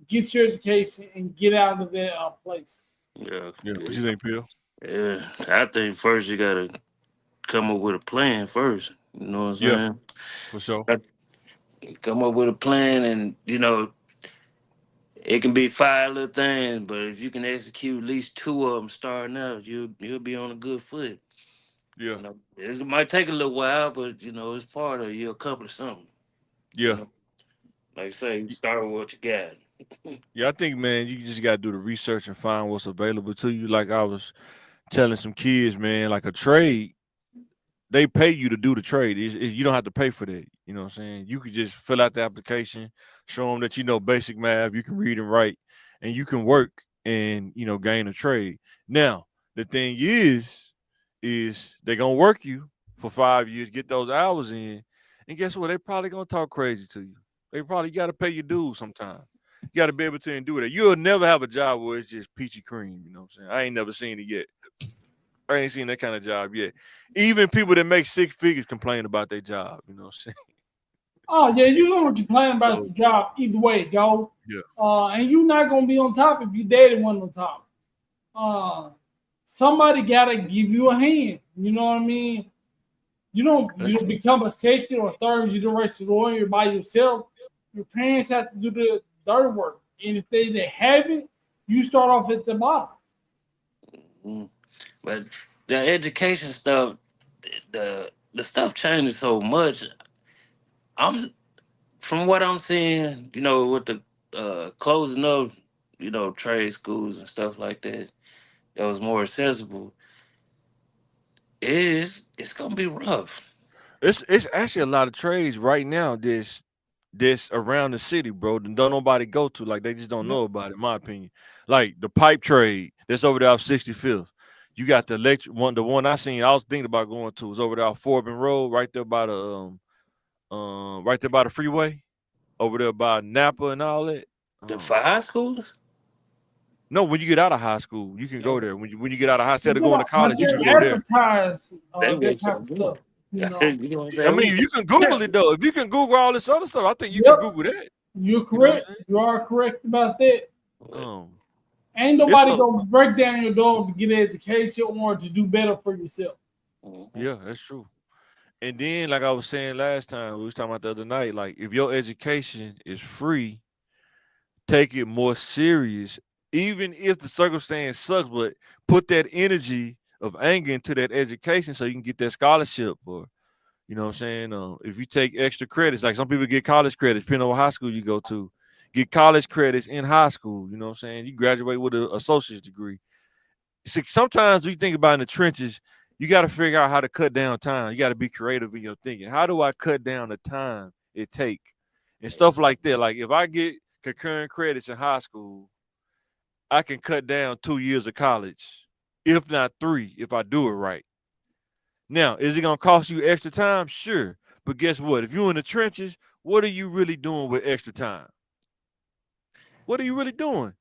[SPEAKER 3] get your education, and get out of that place.
[SPEAKER 2] Yeah,
[SPEAKER 1] Yeah. What you think, Bill?
[SPEAKER 2] yeah. I think first you gotta come up with a plan first. You know what I'm
[SPEAKER 1] Yeah,
[SPEAKER 2] saying?
[SPEAKER 1] for sure.
[SPEAKER 2] Come up with a plan, and it can be 5 little things, but if you can execute at least 2 of them starting out, you'll be on a good foot.
[SPEAKER 1] Yeah,
[SPEAKER 2] It might take a little while, but it's part of you accomplish something. You
[SPEAKER 1] yeah.
[SPEAKER 2] know, like I say, start with what you got.
[SPEAKER 1] Yeah, I think, man, you just got to do the research and find what's available to you. Like I was telling some kids, man, like a trade, they pay you to do the trade. You don't have to pay for that. You know what I'm saying? You could just fill out the application, show them that you know basic math, you can read and write, and you can work and, gain a trade. Now, the thing is they're going to work you for 5 years, get those hours in, and guess what? They probably going to talk crazy to you. They probably got to pay your dues sometime. You got to be able to endure that. You'll never have a job where it's just peachy cream. You know what I'm saying? I ain't never seen it yet. I ain't seen that kind of job yet. Even people that make 6 figures complain about their job. You know what I'm saying?
[SPEAKER 3] Oh yeah, you're gonna complain about
[SPEAKER 1] So,
[SPEAKER 3] the job either way it go.
[SPEAKER 1] yeah,
[SPEAKER 3] And you're not gonna be on top if your daddy wasn't on top. Uh, somebody gotta give you a hand. You know what I mean? You
[SPEAKER 1] that's
[SPEAKER 3] don't
[SPEAKER 1] true.
[SPEAKER 3] become a second or third generation lawyer by yourself. Your parents have to do the dirty work, and if they haven't, you start off at the bottom.
[SPEAKER 2] Mm. But the education stuff, the stuff changes so much. I'm From what I'm seeing, with the closing of, trade schools and stuff like that, that was more accessible. It's gonna be rough.
[SPEAKER 1] It's actually a lot of trades right now that's around the city, bro. That don't nobody go to. Like they just don't
[SPEAKER 3] Yep.
[SPEAKER 1] know about it, in my opinion. Like the pipe trade that's over there off 65th. You got the electric one, the one I seen. I was thinking about going to was over there off Forbin Road, right there by the right there by the freeway, over there by Napa and all that.
[SPEAKER 2] For high schools,
[SPEAKER 1] No, when you get out of high school, you can go
[SPEAKER 2] okay.
[SPEAKER 1] there. When you get out of high school, instead of
[SPEAKER 3] Yeah,
[SPEAKER 1] going to
[SPEAKER 3] but
[SPEAKER 1] college, you
[SPEAKER 3] they
[SPEAKER 1] can go there.
[SPEAKER 3] advertise
[SPEAKER 2] They
[SPEAKER 3] that
[SPEAKER 2] make
[SPEAKER 3] type of
[SPEAKER 2] something
[SPEAKER 3] stuff.
[SPEAKER 2] good.
[SPEAKER 3] You know.
[SPEAKER 2] You know what I'm
[SPEAKER 1] I
[SPEAKER 2] saying?
[SPEAKER 1] mean, you can Google it though. If you can Google all this other stuff, I think you can
[SPEAKER 3] Yep,
[SPEAKER 1] Google that.
[SPEAKER 3] you're
[SPEAKER 1] You know what
[SPEAKER 3] correct.
[SPEAKER 1] I'm saying?
[SPEAKER 3] You are correct about that.
[SPEAKER 1] Um,
[SPEAKER 3] Ain't
[SPEAKER 1] it's
[SPEAKER 3] nobody
[SPEAKER 1] a
[SPEAKER 3] gonna break down your door to get an education or to do better for yourself.
[SPEAKER 2] Mhm.
[SPEAKER 1] yeah, that's true. And then, like I was saying last time, we was talking about the other night, like if your education is free, take it more serious, even if the circumstance sucks, but put that energy of anger into that education so you can get that scholarship or you know what I'm saying? If you take extra credits, like some people get college credits, depending on what high school you go to, get college credits in high school. You know what I'm saying? You graduate with an associate's degree. See, sometimes we think about in the trenches, you got to figure out how to cut down time. You got to be creative in your thinking. How do I cut down the time it take and stuff like that? Like if I get concurrent credits in high school, I can cut down 2 years of college, if not 3, if I do it right. Now, is it gonna cost you extra time? Sure. But guess what? If you're in the trenches, what are you really doing with extra time? What are you really doing?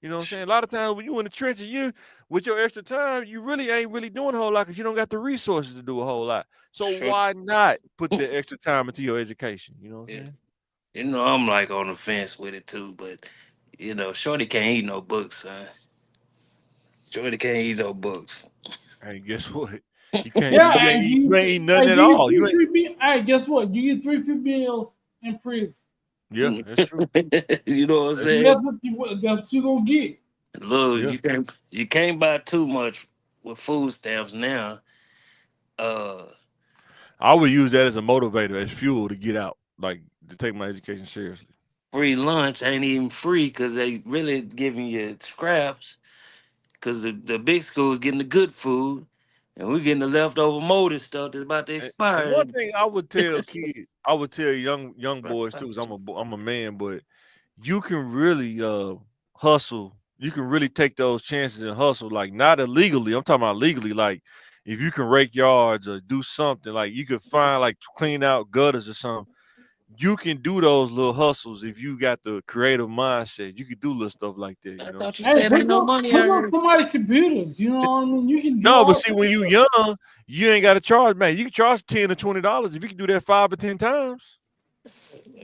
[SPEAKER 1] You know what I'm saying? A lot of times when you're in the trenches, you with your extra time, you really ain't really doing a whole lot because you don't got the resources to do a whole lot. So
[SPEAKER 2] Sure.
[SPEAKER 1] why not put the extra time into your education? You know what I'm
[SPEAKER 2] Yeah.
[SPEAKER 1] saying?
[SPEAKER 2] I'm like on the fence with it too, but Shorty can't eat no books, son. Shorty can't eat no books.
[SPEAKER 1] Hey, guess what? You can't
[SPEAKER 3] Yeah,
[SPEAKER 1] you ain't
[SPEAKER 3] and
[SPEAKER 1] eat, you ain't eat nothing
[SPEAKER 3] hey,
[SPEAKER 1] at
[SPEAKER 3] you
[SPEAKER 1] all.
[SPEAKER 3] get
[SPEAKER 1] You ain't
[SPEAKER 3] three free. Hey, guess what? You get 3 free meals in prison.
[SPEAKER 1] yeah, that's true.
[SPEAKER 2] You know what I'm
[SPEAKER 1] That's
[SPEAKER 3] And
[SPEAKER 1] true.
[SPEAKER 2] saying?
[SPEAKER 3] that's what you gonna get.
[SPEAKER 2] Look,
[SPEAKER 1] Yeah.
[SPEAKER 2] you can't buy too much with food stamps now. Uh,
[SPEAKER 1] I would use that as a motivator, as fuel to get out, like to take my education seriously.
[SPEAKER 2] Free lunch ain't even free because they really giving you scraps. Because the big schools getting the good food, and we're getting the leftover molded stuff that's about to
[SPEAKER 1] And
[SPEAKER 2] expire.
[SPEAKER 1] one thing I would tell kids, I would tell young boys too, because I'm a man, but you can really hustle. You can really take those chances and hustle, like not illegally. I'm talking about legally. Like if you can rake yards or do something, like you could find like clean out gutters or something. You can do those little hustles if you got the creative mindset. You can do little stuff like that. You
[SPEAKER 2] I
[SPEAKER 1] know what I'm
[SPEAKER 2] thought you
[SPEAKER 1] saying?
[SPEAKER 3] Hey,
[SPEAKER 2] said ain't no money
[SPEAKER 3] hook
[SPEAKER 2] out
[SPEAKER 3] up
[SPEAKER 2] here.
[SPEAKER 3] somebody's computers. You know what I mean? You can do
[SPEAKER 1] No, but
[SPEAKER 3] all
[SPEAKER 1] see, when you young, you ain't got to charge, man. You can charge $10 or $20 if you can do that 5 or 10 times.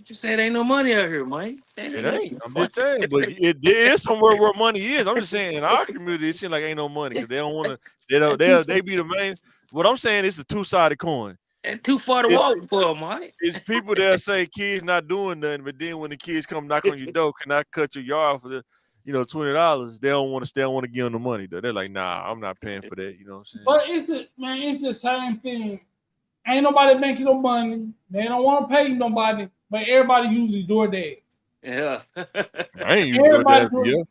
[SPEAKER 2] You said ain't no money out here, Mike.
[SPEAKER 1] It ain't. I'm just saying, but there is somewhere where money is. I'm just saying in our community, it seems like ain't no money because they don't want to. They be the main. What I'm saying is a two-sided coin.
[SPEAKER 2] And too far to walk for, Mike.
[SPEAKER 1] It's people that say kids not doing nothing, but then when the kids come knock on your door, can I cut your yard for the, $20? They don't want to. They don't want to give them the money though. They're like, nah, I'm not paying for that. You know what I'm saying?
[SPEAKER 3] But it's the same thing. Ain't nobody making no money. They don't want to pay nobody, but everybody uses DoorDash.
[SPEAKER 2] Yeah.
[SPEAKER 1] I ain't using DoorDash, yeah.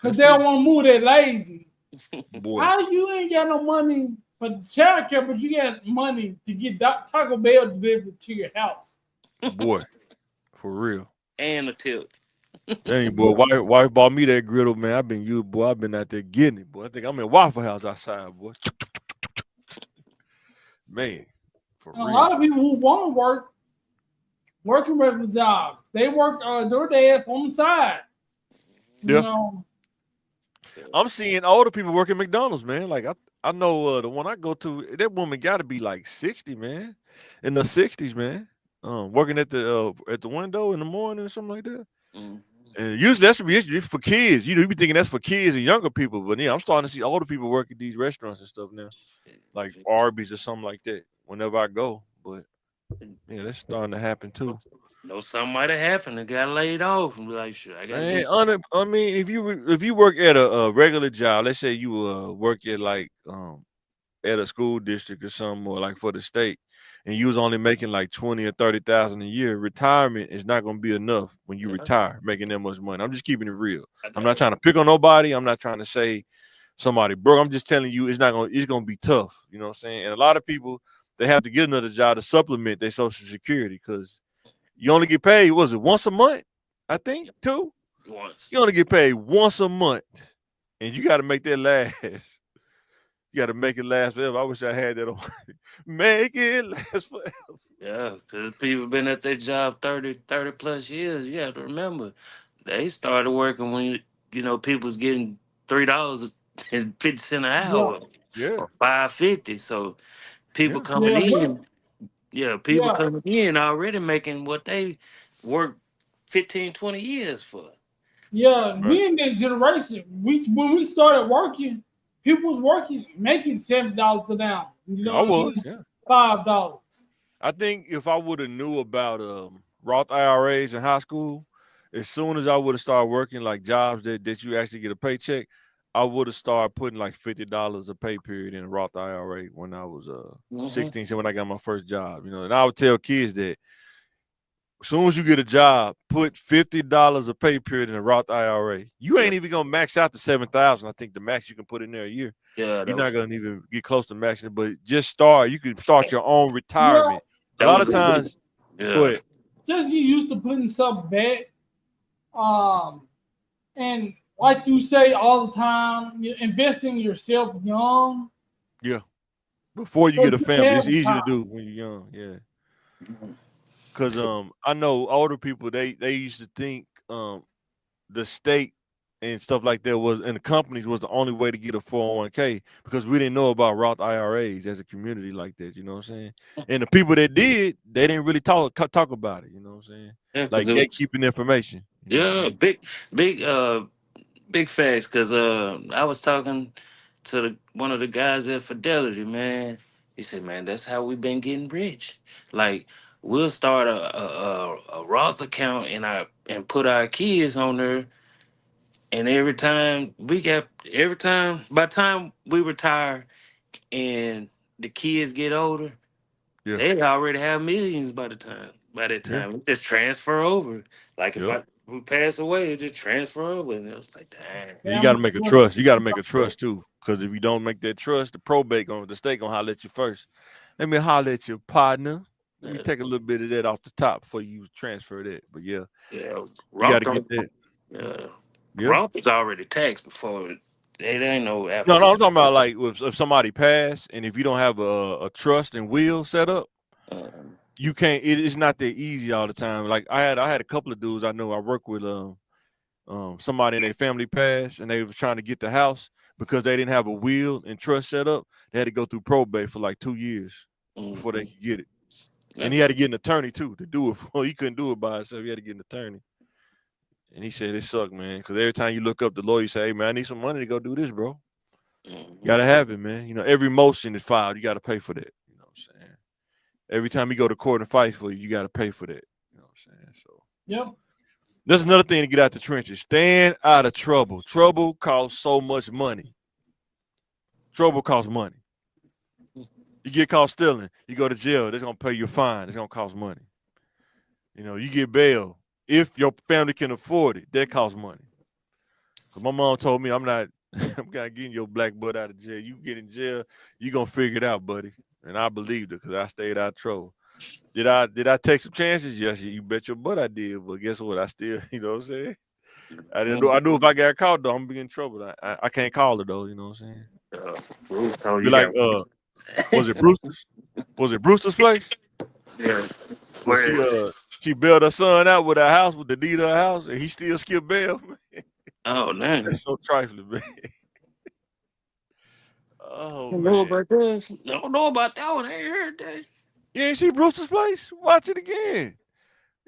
[SPEAKER 3] Because they don't want to move that lazy.
[SPEAKER 1] Boy.
[SPEAKER 3] How you ain't got no money for the child care, but you got money to get Taco Bell delivered to your house?
[SPEAKER 1] Boy, for real.
[SPEAKER 2] And a tip.
[SPEAKER 1] Dang, boy, wife bought me that griddle, man. I've been out there getting it, boy. I think I'm in Waffle House outside, boy. Man, for real.
[SPEAKER 3] A lot of people who want to work, working regular jobs, they work DoorDash on the side.
[SPEAKER 1] Yeah.
[SPEAKER 3] You know?
[SPEAKER 1] I'm seeing older people working McDonald's, man. Like I know the one I go to, that woman got to be like 60, man, in the 60s, man. Working at the window in the morning or something like that.
[SPEAKER 2] Mm-hmm.
[SPEAKER 1] And usually that should be for kids. You be thinking that's for kids and younger people, but yeah, I'm starting to see older people work at these restaurants and stuff now, like Arby's or something like that. Whenever I go, but yeah, that's starting to happen too.
[SPEAKER 2] No, something might have happened and got laid off. And be like, shit, I got.
[SPEAKER 1] I mean, if you work at a regular job, let's say you work at like at a school district or something, or like for the state, and you was only making like 20 or 30,000 a year, retirement is not going to be enough when you retire making that much money. I'm just keeping it real. I'm not trying to pick on nobody. I'm not trying to say somebody broke. I'm just telling you it's going to be tough. You know what I'm saying? And a lot of people, they have to get another job to supplement their Social Security because you only get paid, was it once a month? I think, two?
[SPEAKER 2] Once.
[SPEAKER 1] You only get paid once a month, and you got to make that last. You got to make it last forever. I wish I had that on. Make it last forever.
[SPEAKER 2] Yeah, because people been at their job 30 plus years. You have to remember, they started working when, people's getting $3.50 an hour.
[SPEAKER 1] Yeah.
[SPEAKER 2] Or $5.50. So people
[SPEAKER 1] Yeah.
[SPEAKER 2] coming in. Yeah, people
[SPEAKER 3] Yeah.
[SPEAKER 2] coming in already making what they worked 15, 20 years for.
[SPEAKER 3] Yeah, we in this generation, when we started working, people was making $7 an hour. You know,
[SPEAKER 1] I was, yeah.
[SPEAKER 3] $5.
[SPEAKER 1] I think if I would have knew about Roth IRAs in high school, as soon as I would have started working like jobs that you actually get a paycheck, I would have started putting like $50 a pay period in a Roth IRA when I was 16, so when I got my first job, and I would tell kids that as soon as you get a job, put $50 a pay period in a Roth IRA. You ain't even gonna max out the 7,000. I think the max you can put in there a year.
[SPEAKER 2] Yeah,
[SPEAKER 1] you're not gonna even get close to maxing, but just start. You can start your own retirement. A lot of times, go ahead.
[SPEAKER 3] Just get used to putting stuff back. And like you say all the time, you invest in yourself young.
[SPEAKER 1] Yeah. Before you get a family, it's easy to do when you're young. Yeah. Because I know older people, they used to think the state and stuff like that and the companies was the only way to get a 401k because we didn't know about Roth IRAs as a community like that. You know what I'm saying? And the people that did, they didn't really talk about it. You know what I'm saying?
[SPEAKER 2] Yeah,
[SPEAKER 1] like gatekeeping information.
[SPEAKER 2] Yeah, big facts. Because I was talking to one of the guys at Fidelity, man. He said, man, that's how we've been getting rich. Like, we'll start a Roth account and put our kids on there. And by the time we retire and the kids get older, they already have millions by that time. We just transfer over. Like if we pass away, it just transfer over. And it was like, dang.
[SPEAKER 1] You got to make a trust. You got to make a trust too. Because if you don't make that trust, the state gonna holler at you first. Let me holler at your partner. Let me take a little bit of that off the top before you transfer that. But you got to get that.
[SPEAKER 2] Yeah. Roth is already taxed before it ain't no.
[SPEAKER 1] No, I'm talking about like if somebody passed and if you don't have a trust and will set up, you can't. It's not that easy all the time. Like I had a couple of dudes I know. I work with somebody in their family passed and they was trying to get the house because they didn't have a will and trust set up. They had to go through probate for like 2 years before they could get it. And he had to get an attorney too to do it. He couldn't do it by himself. He had to get an attorney. And he said it sucked, man. Because every time you look up the lawyer, you say, "Hey, man, I need some money to go do this, bro." You gotta have it, man. You know, every motion is filed. You gotta pay for that. You know what I'm saying? Every time you go to court and fight for you gotta pay for that. You know what I'm saying? So
[SPEAKER 3] Yep.
[SPEAKER 1] there's another thing to get out the trenches. Stand out of trouble. Trouble costs so much money. Trouble costs money. You get caught stealing, you go to jail. They're gonna pay you a fine. It's gonna cost money. You know, you get bail. If your family can afford it, that costs money. Cause my mom told me I'm not getting your black butt out of jail. You get in jail, you gonna figure it out, buddy. And I believed it because I stayed out of trouble. Did I take some chances? Yes, you bet your butt I did. But guess what? I still, you know what I'm saying? I knew if I got caught though, I'm gonna be in trouble. I can't call it though, you know what I'm saying?
[SPEAKER 2] Bruce told
[SPEAKER 1] Be
[SPEAKER 2] you
[SPEAKER 1] like, was it Brewster's? Was it Brewster's place?
[SPEAKER 2] yeah.
[SPEAKER 1] Well, she bailed her son out with her house, with the deed of her house, and he still skipped bail.
[SPEAKER 2] Oh, man.
[SPEAKER 1] That's so trifling, man. Oh,
[SPEAKER 2] I don't know
[SPEAKER 1] man.
[SPEAKER 2] about this. I don't know about that one. I ain't heard that.
[SPEAKER 1] You ain't see Brewster's place? Watch it again.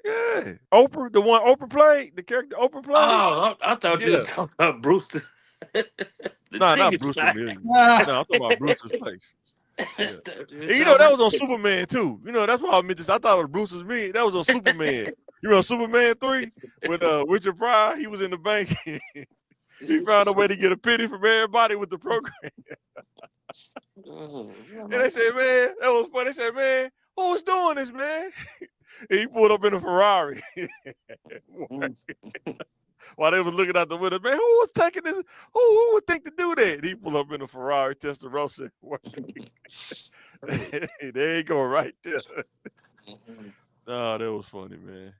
[SPEAKER 1] Yeah. Oprah, the one Oprah played, the character Oprah played.
[SPEAKER 2] Oh, I thought you was talking about Brewster.
[SPEAKER 1] Nah, not
[SPEAKER 2] TV
[SPEAKER 1] Brewster
[SPEAKER 2] side.
[SPEAKER 1] Millions. No, I'm talking about Brewster's place. Yeah. And you know, that was on Superman too. You know, that's why I meant this. I thought it was Brewster's Millions. That was on Superman. You know, Superman 3 with Richard Pryor. He was in the bank. He found a way to get a pity from everybody with the program. And they said, man, that was funny. They said, man, who was doing this, man? And he pulled up in a Ferrari. While they was looking out the window, man, who was taking this? Who would think to do that? And he pulled up in a Ferrari, Testarossa. There you go, right there. Oh, that was funny, man.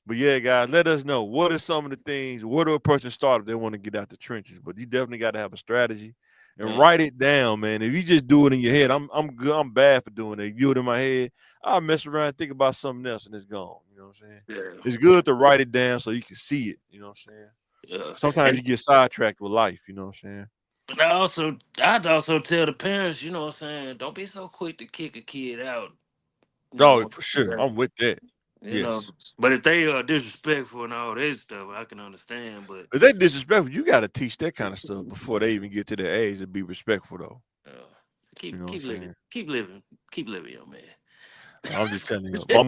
[SPEAKER 1] But yeah, guys, let us know what are some of the things, where do a person start if they want to get out the trenches. But you definitely got to have a strategy and write it down, man. If you just do it in your head, I'm good. I'm bad for doing it. You do it in my head, I'll mess around and think about something else and it's gone. You know what I'm saying?
[SPEAKER 2] Yeah.
[SPEAKER 1] It's good to write it down so you can see it. You know what I'm saying?
[SPEAKER 2] Yeah.
[SPEAKER 1] Sometimes you get sidetracked with life. You know what I'm saying?
[SPEAKER 2] But I'd also tell the parents, you know what I'm saying, don't be so quick to kick a kid out.
[SPEAKER 1] No, for sure. I'm with that.
[SPEAKER 2] You know, but if they are disrespectful and all this stuff, I can understand. But
[SPEAKER 1] if they disrespectful, you got to teach that kind of stuff before they even get to the age to be respectful, though.
[SPEAKER 2] Keep living, young man.
[SPEAKER 1] I'm just telling you, my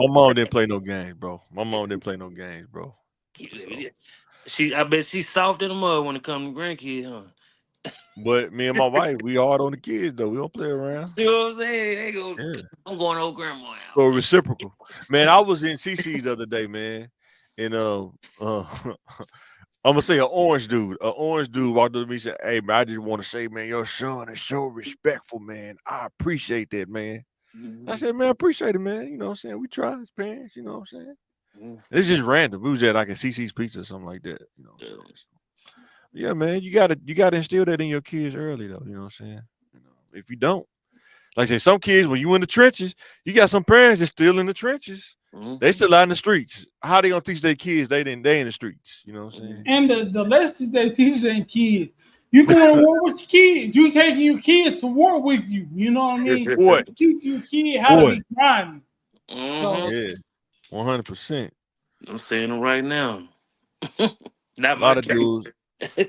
[SPEAKER 1] mom didn't play no games, bro. My mom didn't play no games, bro.
[SPEAKER 2] Keep living. I bet she's soft in the mud when it comes to grandkids, huh?
[SPEAKER 1] But me and my wife, we hard on the kids though. We don't play around.
[SPEAKER 2] See what I'm saying? They go, I'm going to old grandma house.
[SPEAKER 1] So reciprocal. Man, I was in CC's the other day, man. And I'm gonna say an orange dude walked up to me and said, "Hey man, I just want to say, man, your son is so respectful, man. I appreciate that, man." Mm-hmm. I said, "Man, I appreciate it, man. You know what I'm saying? We try as parents, you know what I'm saying?" Mm-hmm. It's just random. We was at like a CC's Pizza or something like that, you know what I'm saying? Yeah, man, you gotta instill that in your kids early, though. You know what I'm saying? You know, if you don't, like I say, some kids when you in the trenches, you got some parents that's still in the trenches. Mm-hmm. They still out in the streets. How they gonna teach their kids? They in the streets. You know what I'm saying?
[SPEAKER 3] And the lessons they teach their kids, you going to war with your kids. You taking your kids to war with you. You know what I mean?
[SPEAKER 1] Boy,
[SPEAKER 3] teach your kid how to be grinding.
[SPEAKER 2] Mm-hmm.
[SPEAKER 3] So,
[SPEAKER 1] yeah, 100%.
[SPEAKER 2] I'm saying it right now. Not
[SPEAKER 1] a lot of dudes.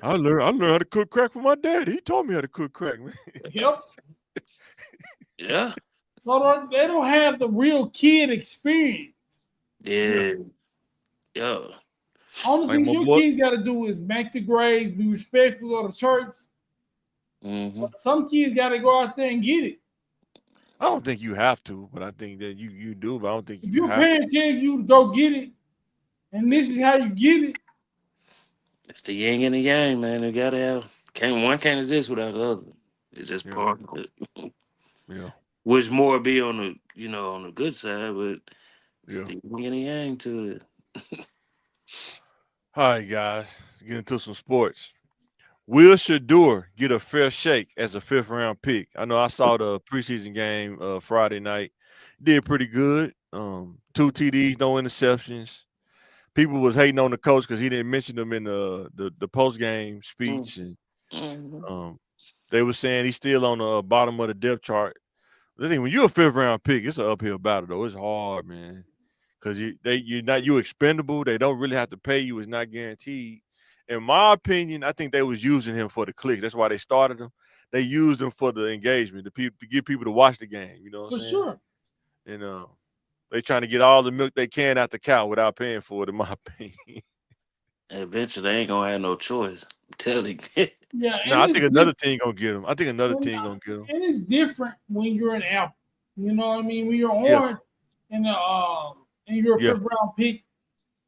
[SPEAKER 1] I learned how to cook crack from my dad. He taught me how to cook crack, man.
[SPEAKER 3] Yep.
[SPEAKER 2] Yeah.
[SPEAKER 3] So they don't have the real kid experience.
[SPEAKER 2] Yeah.
[SPEAKER 3] Only thing your kids got to do is make the grades, be respectful, go to church. Mm-hmm. But some kids got to go out there and get it.
[SPEAKER 1] I don't think you have to, but I think that you do. But I don't think
[SPEAKER 3] if your parents tell you to go get it, and this is how you get it.
[SPEAKER 2] It's the yin and the yang, man. You gotta have one can't exist without the other. It's just part of it.
[SPEAKER 1] Yeah.
[SPEAKER 2] Which more be on the on the good side, but it's the yin and the yang to it.
[SPEAKER 1] All right, guys. Get into some sports. Will Shedeur get a fair shake as a 5th round pick? I know I saw the preseason game Friday night. Did pretty good. 2 TDs, no interceptions. People was hating on the coach because he didn't mention them in the post game speech, and they were saying he's still on the bottom of the depth chart. The thing when you're a 5th-round pick, it's an uphill battle though. It's hard, man, because you're expendable. They don't really have to pay you. It's not guaranteed. In my opinion, I think they was using him for the clicks. That's why they started him. They used him for the engagement, to get people to watch the game. You know what I'm
[SPEAKER 3] For
[SPEAKER 1] saying?
[SPEAKER 3] sure.
[SPEAKER 1] And they trying to get all the milk they can out the cow without paying for it, in my opinion.
[SPEAKER 2] Eventually, they ain't gonna have no choice. I'm telling you.
[SPEAKER 3] Yeah.
[SPEAKER 1] No, I think another team gonna get him. I think another team gonna get him.
[SPEAKER 3] And it's different when you're an apple. You know what I mean? When you're
[SPEAKER 1] Yeah.
[SPEAKER 3] orange and you're a
[SPEAKER 1] Yeah.
[SPEAKER 3] 5th-round pick,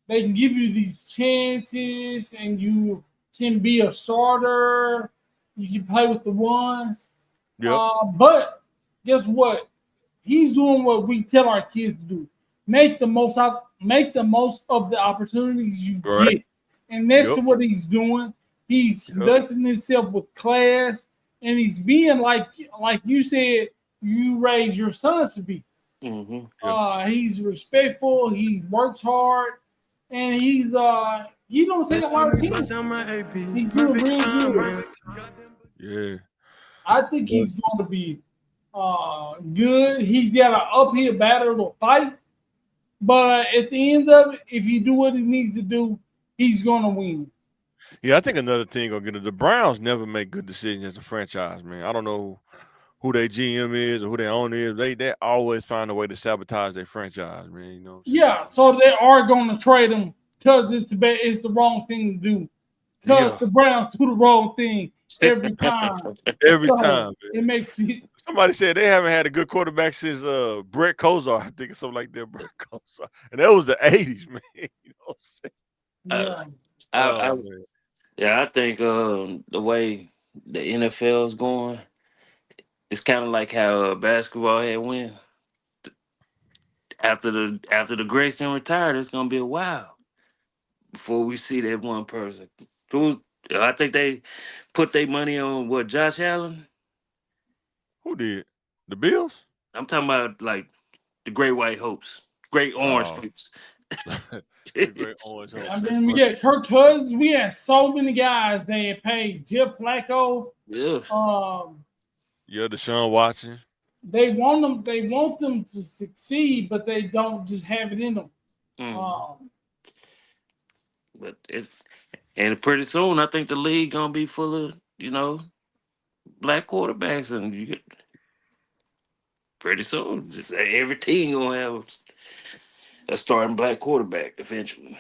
[SPEAKER 3] they can give you these chances, and you can be a starter. You can play with the ones.
[SPEAKER 1] Yeah.
[SPEAKER 3] But guess what? He's doing what we tell our kids to do: make the most of the opportunities you
[SPEAKER 1] Right.
[SPEAKER 3] get, and that's
[SPEAKER 1] Yep.
[SPEAKER 3] what he's doing. He's conducting himself with class, and he's being like you said, you raise your sons to be.
[SPEAKER 2] Mm-hmm.
[SPEAKER 3] He's respectful. He works hard, and he don't take a lot of teams. He's doing real good.
[SPEAKER 1] Yeah.
[SPEAKER 3] I think he's going to be good. He's got an uphill battle to fight, but at the end of it, if he do what he needs to do, he's going to win.
[SPEAKER 1] Yeah, I think another team gonna get it. The Browns never make good decisions as a franchise, man. I don't know who their GM is or who their owner is. They always find a way to sabotage their franchise, man. You know what I'm saying?
[SPEAKER 3] Yeah, so they are going to trade him because it's the wrong thing to do. Because the Browns do the wrong thing every time.
[SPEAKER 1] Every
[SPEAKER 3] So
[SPEAKER 1] time, man.
[SPEAKER 3] it makes it.
[SPEAKER 1] Somebody said they haven't had a good quarterback since Brett Kosar, I think, or something like that. Brett Kosar, and that was the '80s, man. You know what I'm saying?
[SPEAKER 3] Yeah.
[SPEAKER 2] I think the way the NFL is going, it's kind of like how basketball had went. After the Grayson retired, it's gonna be a while before we see that one person. I think they put their money on what, Josh Allen?
[SPEAKER 1] Who did? The Bills?
[SPEAKER 2] I'm talking about like the Great White Hopes, Great Orange Hopes.
[SPEAKER 1] The Great Orange Hopes.
[SPEAKER 3] I mean, we got Kirk Cousins. We had so many guys they had paid. Jeff Flacco.
[SPEAKER 2] Yeah.
[SPEAKER 1] Deshaun Watson.
[SPEAKER 3] They want them to succeed, but they don't just have it in them.
[SPEAKER 2] But and pretty soon, I think the league gonna be full of black quarterbacks, and pretty soon, just every team gonna have a starting black quarterback eventually.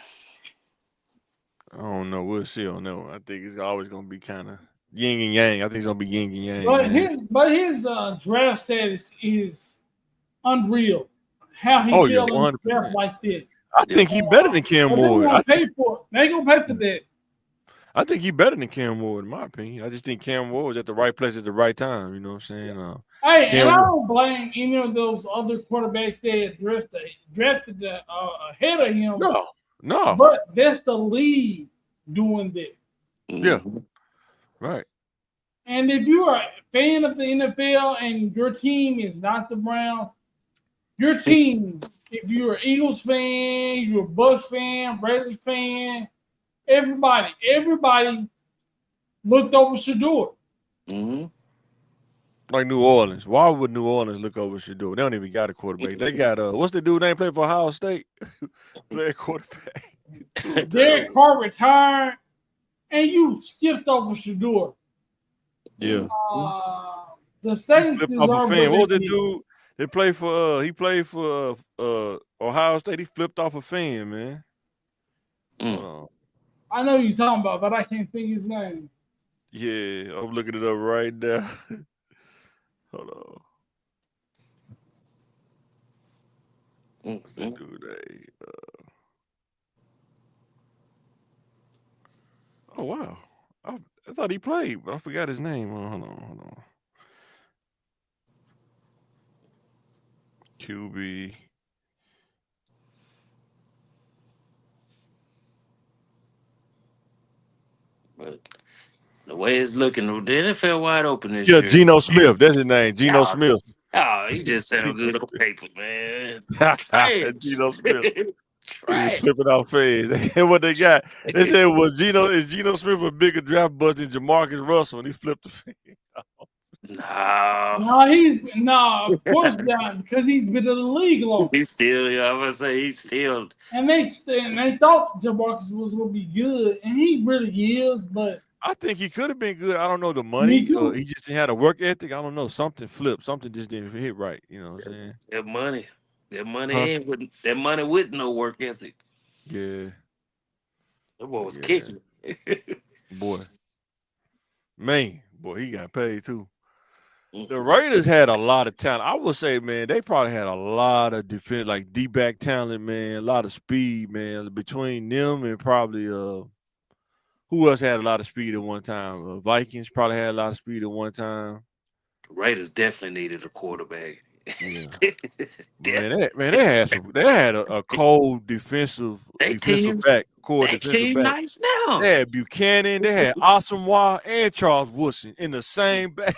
[SPEAKER 1] I don't know. We'll see on that one. I think it's always gonna be kind of yin and yang. I think it's gonna be yin and yang.
[SPEAKER 3] But his draft status is unreal. How he fell in the draft like this.
[SPEAKER 1] I think he's better than Cam Ward.
[SPEAKER 3] They're gonna pay for it. They're gonna pay for that.
[SPEAKER 1] I think he's better than Cam Ward, in my opinion. I just think Cam Ward was at the right place at the right time. You know what I'm saying?
[SPEAKER 3] And I don't blame any of those other quarterbacks that drafted ahead of him.
[SPEAKER 1] No.
[SPEAKER 3] But that's the league doing that.
[SPEAKER 1] Yeah. Right.
[SPEAKER 3] And if you are a fan of the NFL and your team is not the Browns, your team, if you're an Eagles fan, you're a Bucs fan, Raiders fan, everybody looked over Shedeur.
[SPEAKER 2] Mm-hmm.
[SPEAKER 1] Like New Orleans. Why would New Orleans look over Shedeur? They don't even got a quarterback. They got what's the dude name played for Ohio State? Play a quarterback.
[SPEAKER 3] Derek Carr retired, and you skipped over Shedeur.
[SPEAKER 1] Yeah.
[SPEAKER 3] The Saints
[SPEAKER 1] flipped off a fan. What was the dude? He played for Ohio State. He flipped off a fan, man.
[SPEAKER 3] I know you're talking about, but I can't think his name.
[SPEAKER 1] Yeah, I'm looking it up right now. Hold on. What's that dude name? Oh wow. I thought he played, but I forgot his name. Hold on. QB.
[SPEAKER 2] But the way it's looking, the NFL wide open this year.
[SPEAKER 1] Yeah, Geno Smith. That's his name. Geno Smith.
[SPEAKER 2] Oh, he just sounds good on paper, man.
[SPEAKER 1] Geno Smith. Flipping off fades. And what they got, they said was Geno Smith a bigger draft bust than Jamarcus Russell, and he flipped the fan.
[SPEAKER 2] No.
[SPEAKER 3] No, of course not, because he's been in the league long.
[SPEAKER 2] He's still, yeah, I'm gonna say he's still.
[SPEAKER 3] And they thought Jamarcus was gonna be good, and he really is, but
[SPEAKER 1] I think he could have been good. I don't know the
[SPEAKER 3] me
[SPEAKER 1] money.
[SPEAKER 3] too.
[SPEAKER 1] He just had a work ethic. I don't know. Something flipped. Something just didn't hit right. You know what I'm saying?
[SPEAKER 2] That money
[SPEAKER 1] Huh?
[SPEAKER 2] ain't with no work ethic.
[SPEAKER 1] Yeah.
[SPEAKER 2] That boy was
[SPEAKER 1] Yeah.
[SPEAKER 2] kicking.
[SPEAKER 1] Boy. Man, boy, he got paid too. The
[SPEAKER 2] Mhm.
[SPEAKER 1] Raiders had a lot of talent. I would say, man, they probably had a lot of defense, like D-back talent, man, a lot of speed, man. Between them and probably who else had a lot of speed at one time? Vikings probably had a lot of speed at one time.
[SPEAKER 2] Raiders definitely needed a quarterback.
[SPEAKER 1] Yeah.
[SPEAKER 2] Definitely.
[SPEAKER 1] They had a cold defensive
[SPEAKER 2] They
[SPEAKER 1] back, core
[SPEAKER 2] They
[SPEAKER 1] defensive
[SPEAKER 2] team
[SPEAKER 1] back.
[SPEAKER 2] nice now.
[SPEAKER 1] They had Buchanan, they had Asamoah and Charles Woodson in the same back,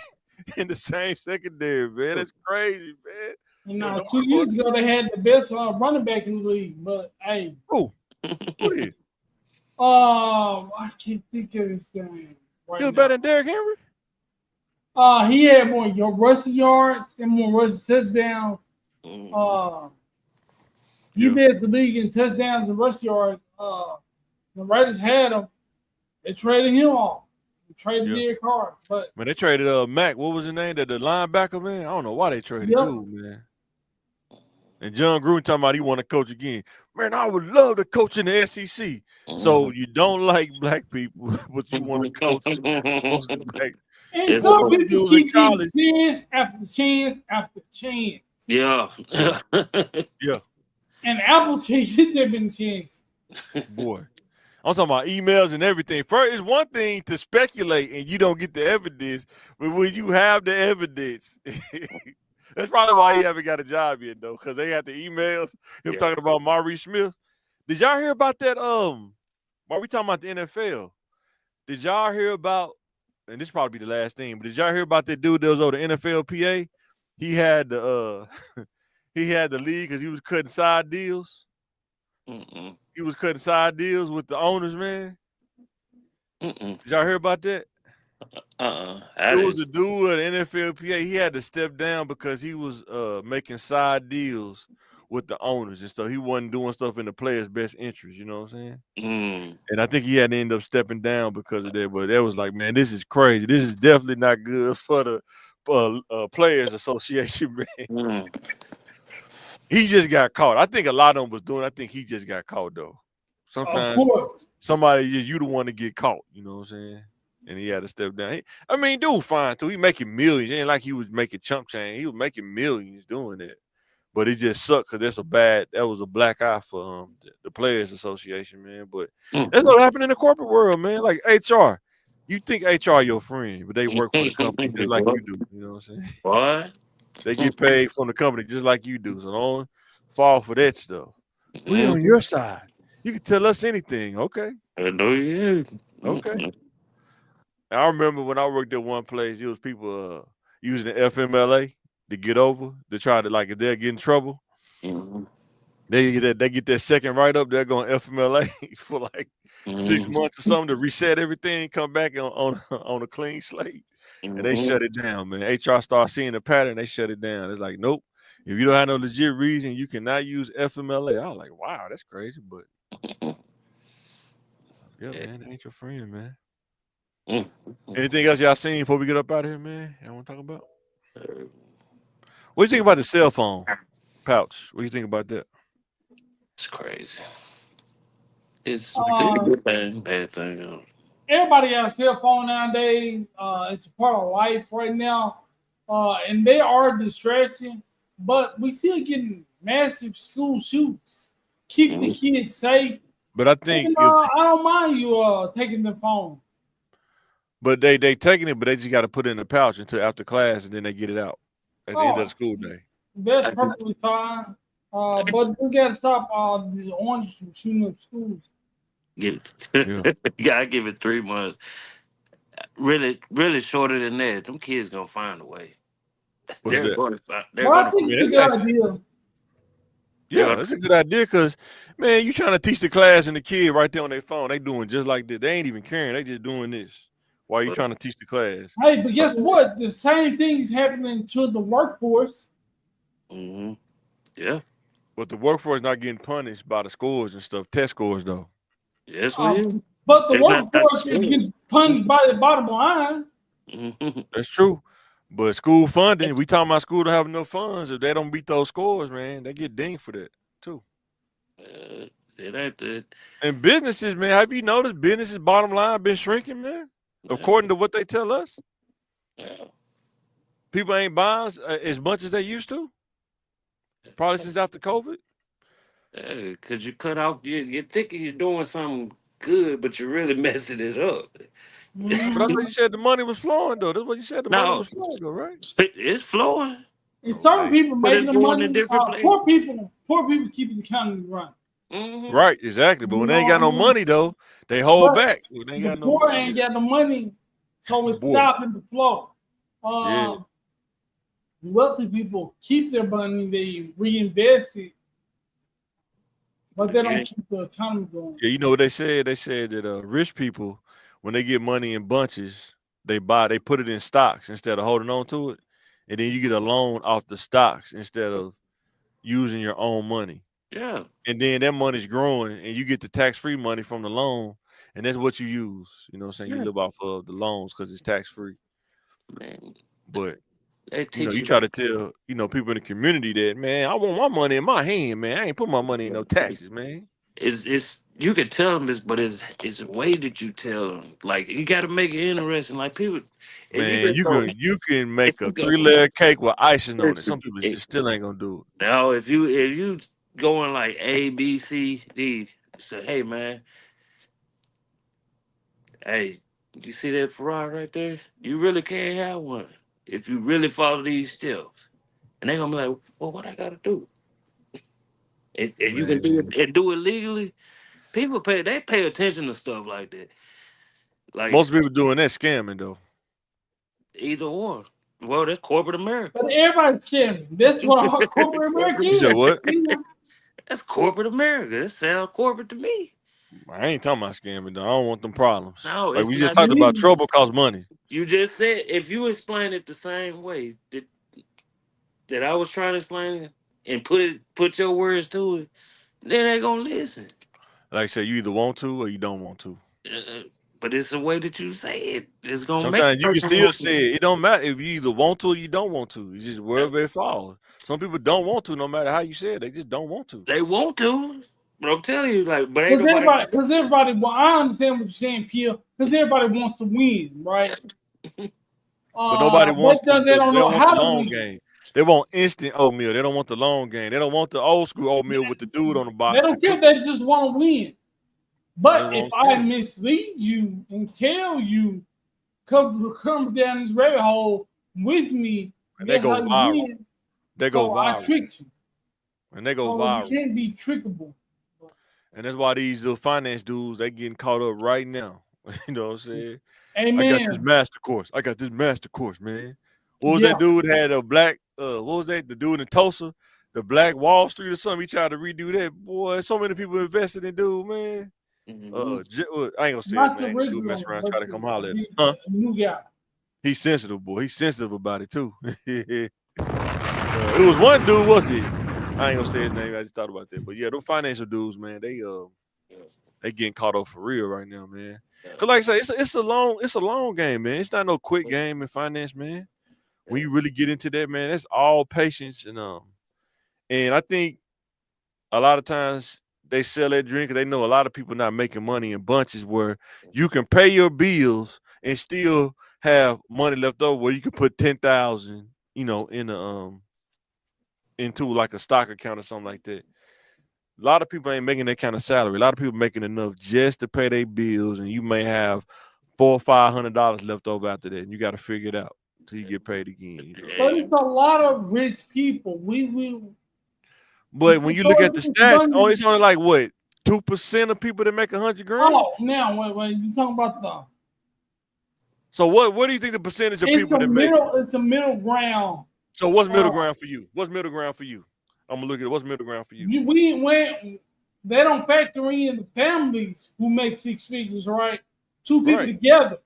[SPEAKER 1] in the same secondary, man. That's crazy, man.
[SPEAKER 3] You know, 2 years ago they had the best running back in the league, but hey,
[SPEAKER 1] Who is?
[SPEAKER 3] I can't think of his name right
[SPEAKER 1] He was
[SPEAKER 3] now.
[SPEAKER 1] better than Derrick Henry?
[SPEAKER 3] He had more rushing yards and more rushing touchdowns.
[SPEAKER 2] Mhm.
[SPEAKER 3] He led the league in touchdowns and rush yards. The Raiders had him. They traded him off. They traded Derek Carr, but
[SPEAKER 1] Man, they traded Mac. What was his name? The linebacker, man. I don't know why they traded dude, man. And John Gruden talking about he want to coach again. Man, I would love to coach in the SEC. So you don't like black people, but you want to coach most of the black.
[SPEAKER 3] And some people keep getting chance after chance after chance.
[SPEAKER 2] Yeah.
[SPEAKER 1] Yeah.
[SPEAKER 3] And Apples can't get that many chances.
[SPEAKER 1] Boy. I'm talking about emails and everything. First, it's one thing to speculate and you don't get the evidence, but when you have the evidence, that's probably why he haven't got a job yet, though, because they had the emails, him talking about Maurice Smith. Did y'all hear about that? While we talking about the NFL, did y'all hear about, and this probably be the last thing, but did y'all hear about that dude that was over the NFLPA? He had the he had the league because he was cutting side deals.
[SPEAKER 2] Mm-mm.
[SPEAKER 1] He was cutting side deals with the owners, man.
[SPEAKER 2] Mm-mm.
[SPEAKER 1] Did y'all hear about that? It was a dude at NFLPA. He had to step down because he was making side deals with the owners, and so he wasn't doing stuff in the players' best interest. You know what I'm saying? And I think he had to end up stepping down because of that. But that was like, man, this is crazy. This is definitely not good for the Players Association, man. He just got caught. I think a lot of them was doing. I think he just got caught though. Sometimes somebody you the one to get caught. You know what I'm saying? And he had to step down. I mean, dude, fine too. He making millions. It ain't like he was making chump change. He was making millions doing that. But it just sucked because that was a black eye for the Players Association, man. But that's what happened in the corporate world, man. Like HR. You think HR your friend, but they work for the company just like you do. You know what I'm saying?
[SPEAKER 2] What?
[SPEAKER 1] They get paid from the company just like you do. So don't fall for that stuff. We on your side. You can tell us anything. Okay. Okay. I remember when I worked at one place, there was people using the FMLA to get over, to try to, like, if they're getting in trouble, they get that second write-up, they're going FMLA for like 6 months or something to reset everything, come back on a clean slate. And they shut it down, man. HR started seeing the pattern, they shut it down. It's like, nope. If you don't have no legit reason, you cannot use FMLA. I was like, wow, that's crazy, but yeah, man, that ain't your friend, man. Anything else y'all seen before we get up out of here, man? Y'all want to talk about? What do you think about the cell phone pouch? What do you think about that?
[SPEAKER 2] It's crazy. It's a good thing, bad thing.
[SPEAKER 3] Everybody got a cell phone nowadays. It's a part of life right now. And they are a distraction, but we still getting massive school shootings. Keep the kids safe.
[SPEAKER 1] But I think
[SPEAKER 3] I don't mind you taking the phone.
[SPEAKER 1] But they taking it, but they just got to put it in the pouch until after class, and then they get it out at the end of the school day.
[SPEAKER 3] That's perfectly fine. But we got to stop these oranges from shooting up schools.
[SPEAKER 2] Gotta give it 3 months. Really, really shorter than that. Them kids gonna find a way. They're going to find.
[SPEAKER 3] I think it's a good idea.
[SPEAKER 1] Yeah, that's a good idea because, man, you trying to teach the class and the kid right there on their phone. They doing just like this. They ain't even caring. They just doing this. Why are you trying to teach the class?
[SPEAKER 3] Hey, but guess what? The same thing is happening to the workforce.
[SPEAKER 2] Mm-hmm. Yeah.
[SPEAKER 1] But the workforce not getting punished by the scores and stuff, test scores though.
[SPEAKER 2] Yes, we is.
[SPEAKER 3] But the
[SPEAKER 2] It's not
[SPEAKER 3] workforce is getting punished by the bottom line.
[SPEAKER 2] Mm-hmm.
[SPEAKER 1] That's true. But school funding, we talking about school don't have enough funds. If they don't beat those scores, man, they get dinged for that too.
[SPEAKER 2] It ain't that.
[SPEAKER 1] And businesses, man, have you noticed businesses bottom line been shrinking, man? According to what they tell us,
[SPEAKER 2] Yeah.
[SPEAKER 1] people ain't buying as much as they used to. Probably since after COVID.
[SPEAKER 2] Yeah, cause you cut off. You're thinking you're doing something good, but you're really messing it up.
[SPEAKER 1] But I thought you said the money was flowing though. That's what you said. The money was flowing though, right?
[SPEAKER 2] It's flowing.
[SPEAKER 3] And certain people
[SPEAKER 2] But it's
[SPEAKER 3] making the
[SPEAKER 2] going
[SPEAKER 3] money.
[SPEAKER 2] in different places.
[SPEAKER 3] Poor people keep the economy running.
[SPEAKER 2] Mm-hmm.
[SPEAKER 1] Right, exactly. But when they ain't got no money though, they hold back. When they ain't
[SPEAKER 3] The
[SPEAKER 1] got no
[SPEAKER 3] poor
[SPEAKER 1] money.
[SPEAKER 3] ain't got the money, so it's
[SPEAKER 1] Boy.
[SPEAKER 3] stopping the flow.
[SPEAKER 1] Yeah.
[SPEAKER 3] Wealthy people keep their money, they reinvest it, but they don't keep the economy going.
[SPEAKER 1] Yeah, you know what they said? They said that rich people, when they get money in bunches, they put it in stocks instead of holding on to it, and then you get a loan off the stocks instead of using your own money.
[SPEAKER 2] Yeah.
[SPEAKER 1] And then that money's growing, and you get the tax-free money from the loan, and that's what you use. You know what I'm saying? You live off of the loans because it's tax-free.
[SPEAKER 2] Man,
[SPEAKER 1] But
[SPEAKER 2] they
[SPEAKER 1] you know,
[SPEAKER 2] teach
[SPEAKER 1] you try to tell people in the community that, man, I want my money in my hand, man. I ain't put my money in no taxes, man.
[SPEAKER 2] It's you can tell them this, but it's a way that you tell them. Like you got to make it interesting. Like people, if
[SPEAKER 1] Man, you can make
[SPEAKER 2] if you
[SPEAKER 1] a
[SPEAKER 2] go-
[SPEAKER 1] 3-layer cake with icing on it. Some
[SPEAKER 2] Listen,
[SPEAKER 1] people just still ain't gonna do it.
[SPEAKER 2] now if you going like A B C D, say hey man, hey, you see that Ferrari right there? You really can't have one if you really follow these steps. And they're gonna be like, well, what I gotta do? And you can do it and do it legally. People pay attention to stuff like that. Like
[SPEAKER 1] Most people doing that scamming though.
[SPEAKER 2] either or. Well, that's corporate America.
[SPEAKER 3] But everybody's scamming. That's what our corporate America
[SPEAKER 1] You
[SPEAKER 3] is.
[SPEAKER 1] said what?
[SPEAKER 2] That's corporate America. That sounds corporate to me.
[SPEAKER 1] I ain't talking about scamming though. I don't want them problems.
[SPEAKER 2] No,
[SPEAKER 1] Like
[SPEAKER 2] it's
[SPEAKER 1] we just
[SPEAKER 2] not
[SPEAKER 1] talked about
[SPEAKER 3] me.
[SPEAKER 1] trouble costs money.
[SPEAKER 2] You just said if you explain it the same way that I was trying to explain it and put your words to it, then they gonna listen.
[SPEAKER 1] Like I said, you either want to or you don't want to.
[SPEAKER 2] But it's the way that you say it. It's gonna
[SPEAKER 1] Sometimes
[SPEAKER 2] make
[SPEAKER 1] you can
[SPEAKER 2] person
[SPEAKER 1] still
[SPEAKER 2] want to.
[SPEAKER 1] say it. It don't matter if you either want to or you don't want to. It's just wherever it falls. Some people don't want to, no matter how you say it. They just don't want to.
[SPEAKER 2] They want to, but I'm telling you, like, but ain't
[SPEAKER 3] Because everybody, well, I understand what you're saying, Pierre. Because everybody wants to win, right?
[SPEAKER 1] But nobody wants
[SPEAKER 3] they don't know how
[SPEAKER 1] the
[SPEAKER 3] to
[SPEAKER 1] long
[SPEAKER 3] win.
[SPEAKER 1] game. They want instant oatmeal. They don't want the long game. They don't want the old school oatmeal with the dude on the box.
[SPEAKER 3] They don't care. They just want to win. But
[SPEAKER 1] They
[SPEAKER 3] if
[SPEAKER 1] won't
[SPEAKER 3] I
[SPEAKER 1] care.
[SPEAKER 3] mislead you and tell you, come down this rabbit hole with me,
[SPEAKER 1] And they
[SPEAKER 3] that's
[SPEAKER 1] go
[SPEAKER 3] how you
[SPEAKER 1] viral.
[SPEAKER 3] win.
[SPEAKER 1] They
[SPEAKER 3] So
[SPEAKER 1] go
[SPEAKER 3] I
[SPEAKER 1] viral.
[SPEAKER 3] tricked you.
[SPEAKER 1] And they go
[SPEAKER 3] So
[SPEAKER 1] viral.
[SPEAKER 3] you can't be trickable.
[SPEAKER 1] And that's why these little finance dudes, they getting caught up right now. You know what I'm saying?
[SPEAKER 3] Amen.
[SPEAKER 1] I got this master course, man. What was that dude had a black, what was that? The dude in Tulsa, the Black Wall Street or something. He tried to redo that. Boy, so many people invested in dude, man. I ain't gonna say
[SPEAKER 3] Not
[SPEAKER 1] his
[SPEAKER 3] the
[SPEAKER 1] name. Dude
[SPEAKER 3] original,
[SPEAKER 1] mess around,
[SPEAKER 3] but
[SPEAKER 1] try to come holler at us.
[SPEAKER 3] the
[SPEAKER 1] Huh?
[SPEAKER 3] new guy.
[SPEAKER 1] He's sensitive, boy. He's sensitive about it too. It was one dude, was it? I ain't gonna say his name. I just thought about that. But yeah, those financial dudes, man, they getting caught up for real right now, man. Cause like I say, it's a long game, man. It's not no quick game in finance, man. When you really get into that, man, that's all patience and I think a lot of times they sell that drink because they know a lot of people not making money in bunches where you can pay your bills and still have money left over where you can put 10,000, in into like a stock account or something like that. A lot of people ain't making that kind of salary. A lot of people making enough just to pay their bills, and you may have $400 or $500 left over after that, and you got to figure it out till you get paid again.
[SPEAKER 3] But it's a lot of rich people.
[SPEAKER 1] But when you look at the stats, it's only like what 2% of people that make $100 grand.
[SPEAKER 3] Oh, now when you talking about the
[SPEAKER 1] So what do you think the percentage of people that make?
[SPEAKER 3] It's a middle ground.
[SPEAKER 1] So what's middle ground for you? What's middle ground for you? I'm gonna look at it. What's middle ground for you?
[SPEAKER 3] They don't factor in the families who make six figures, right? Two people together.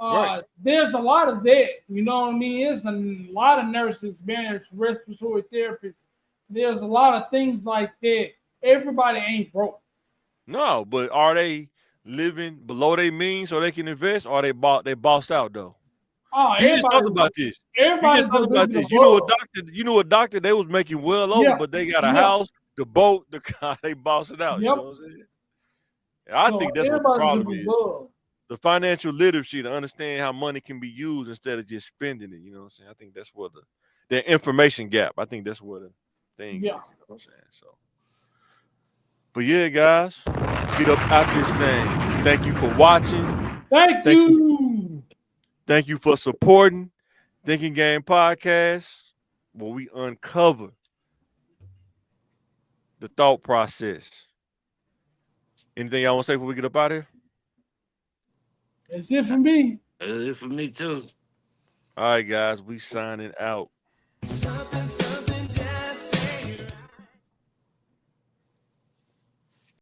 [SPEAKER 1] Right.
[SPEAKER 3] There's a lot of that. You know what I mean? It's a lot of nurses, marriage, respiratory therapists. There's a lot of things like that. Everybody ain't broke.
[SPEAKER 1] No, but are they living below their means so they can invest, or they bossed out though?
[SPEAKER 3] Oh,
[SPEAKER 1] You just talked
[SPEAKER 3] everybody,
[SPEAKER 1] about this.
[SPEAKER 3] everybody
[SPEAKER 1] You just talked about this. You know a doctor they was making well over,
[SPEAKER 3] Yeah.
[SPEAKER 1] but they got a
[SPEAKER 3] Yeah.
[SPEAKER 1] house, the boat, the car, they bossed it out.
[SPEAKER 3] Yep.
[SPEAKER 1] You know what I'm saying? And I think that's what the problem is. The financial literacy to understand how money can be used instead of just spending it. You know what I'm saying? I think that's where the information gap. I think that's where the thing is. You know what I'm saying? So, but yeah, guys, get up out this thing. Thank you for watching.
[SPEAKER 3] Thank you.
[SPEAKER 1] Thank you for supporting Thinking Game Podcast, where we uncover the thought process. Anything y'all want to say before we get up out here?
[SPEAKER 3] That's it for me.
[SPEAKER 2] That's it for me too.
[SPEAKER 1] All right, guys, we signing out.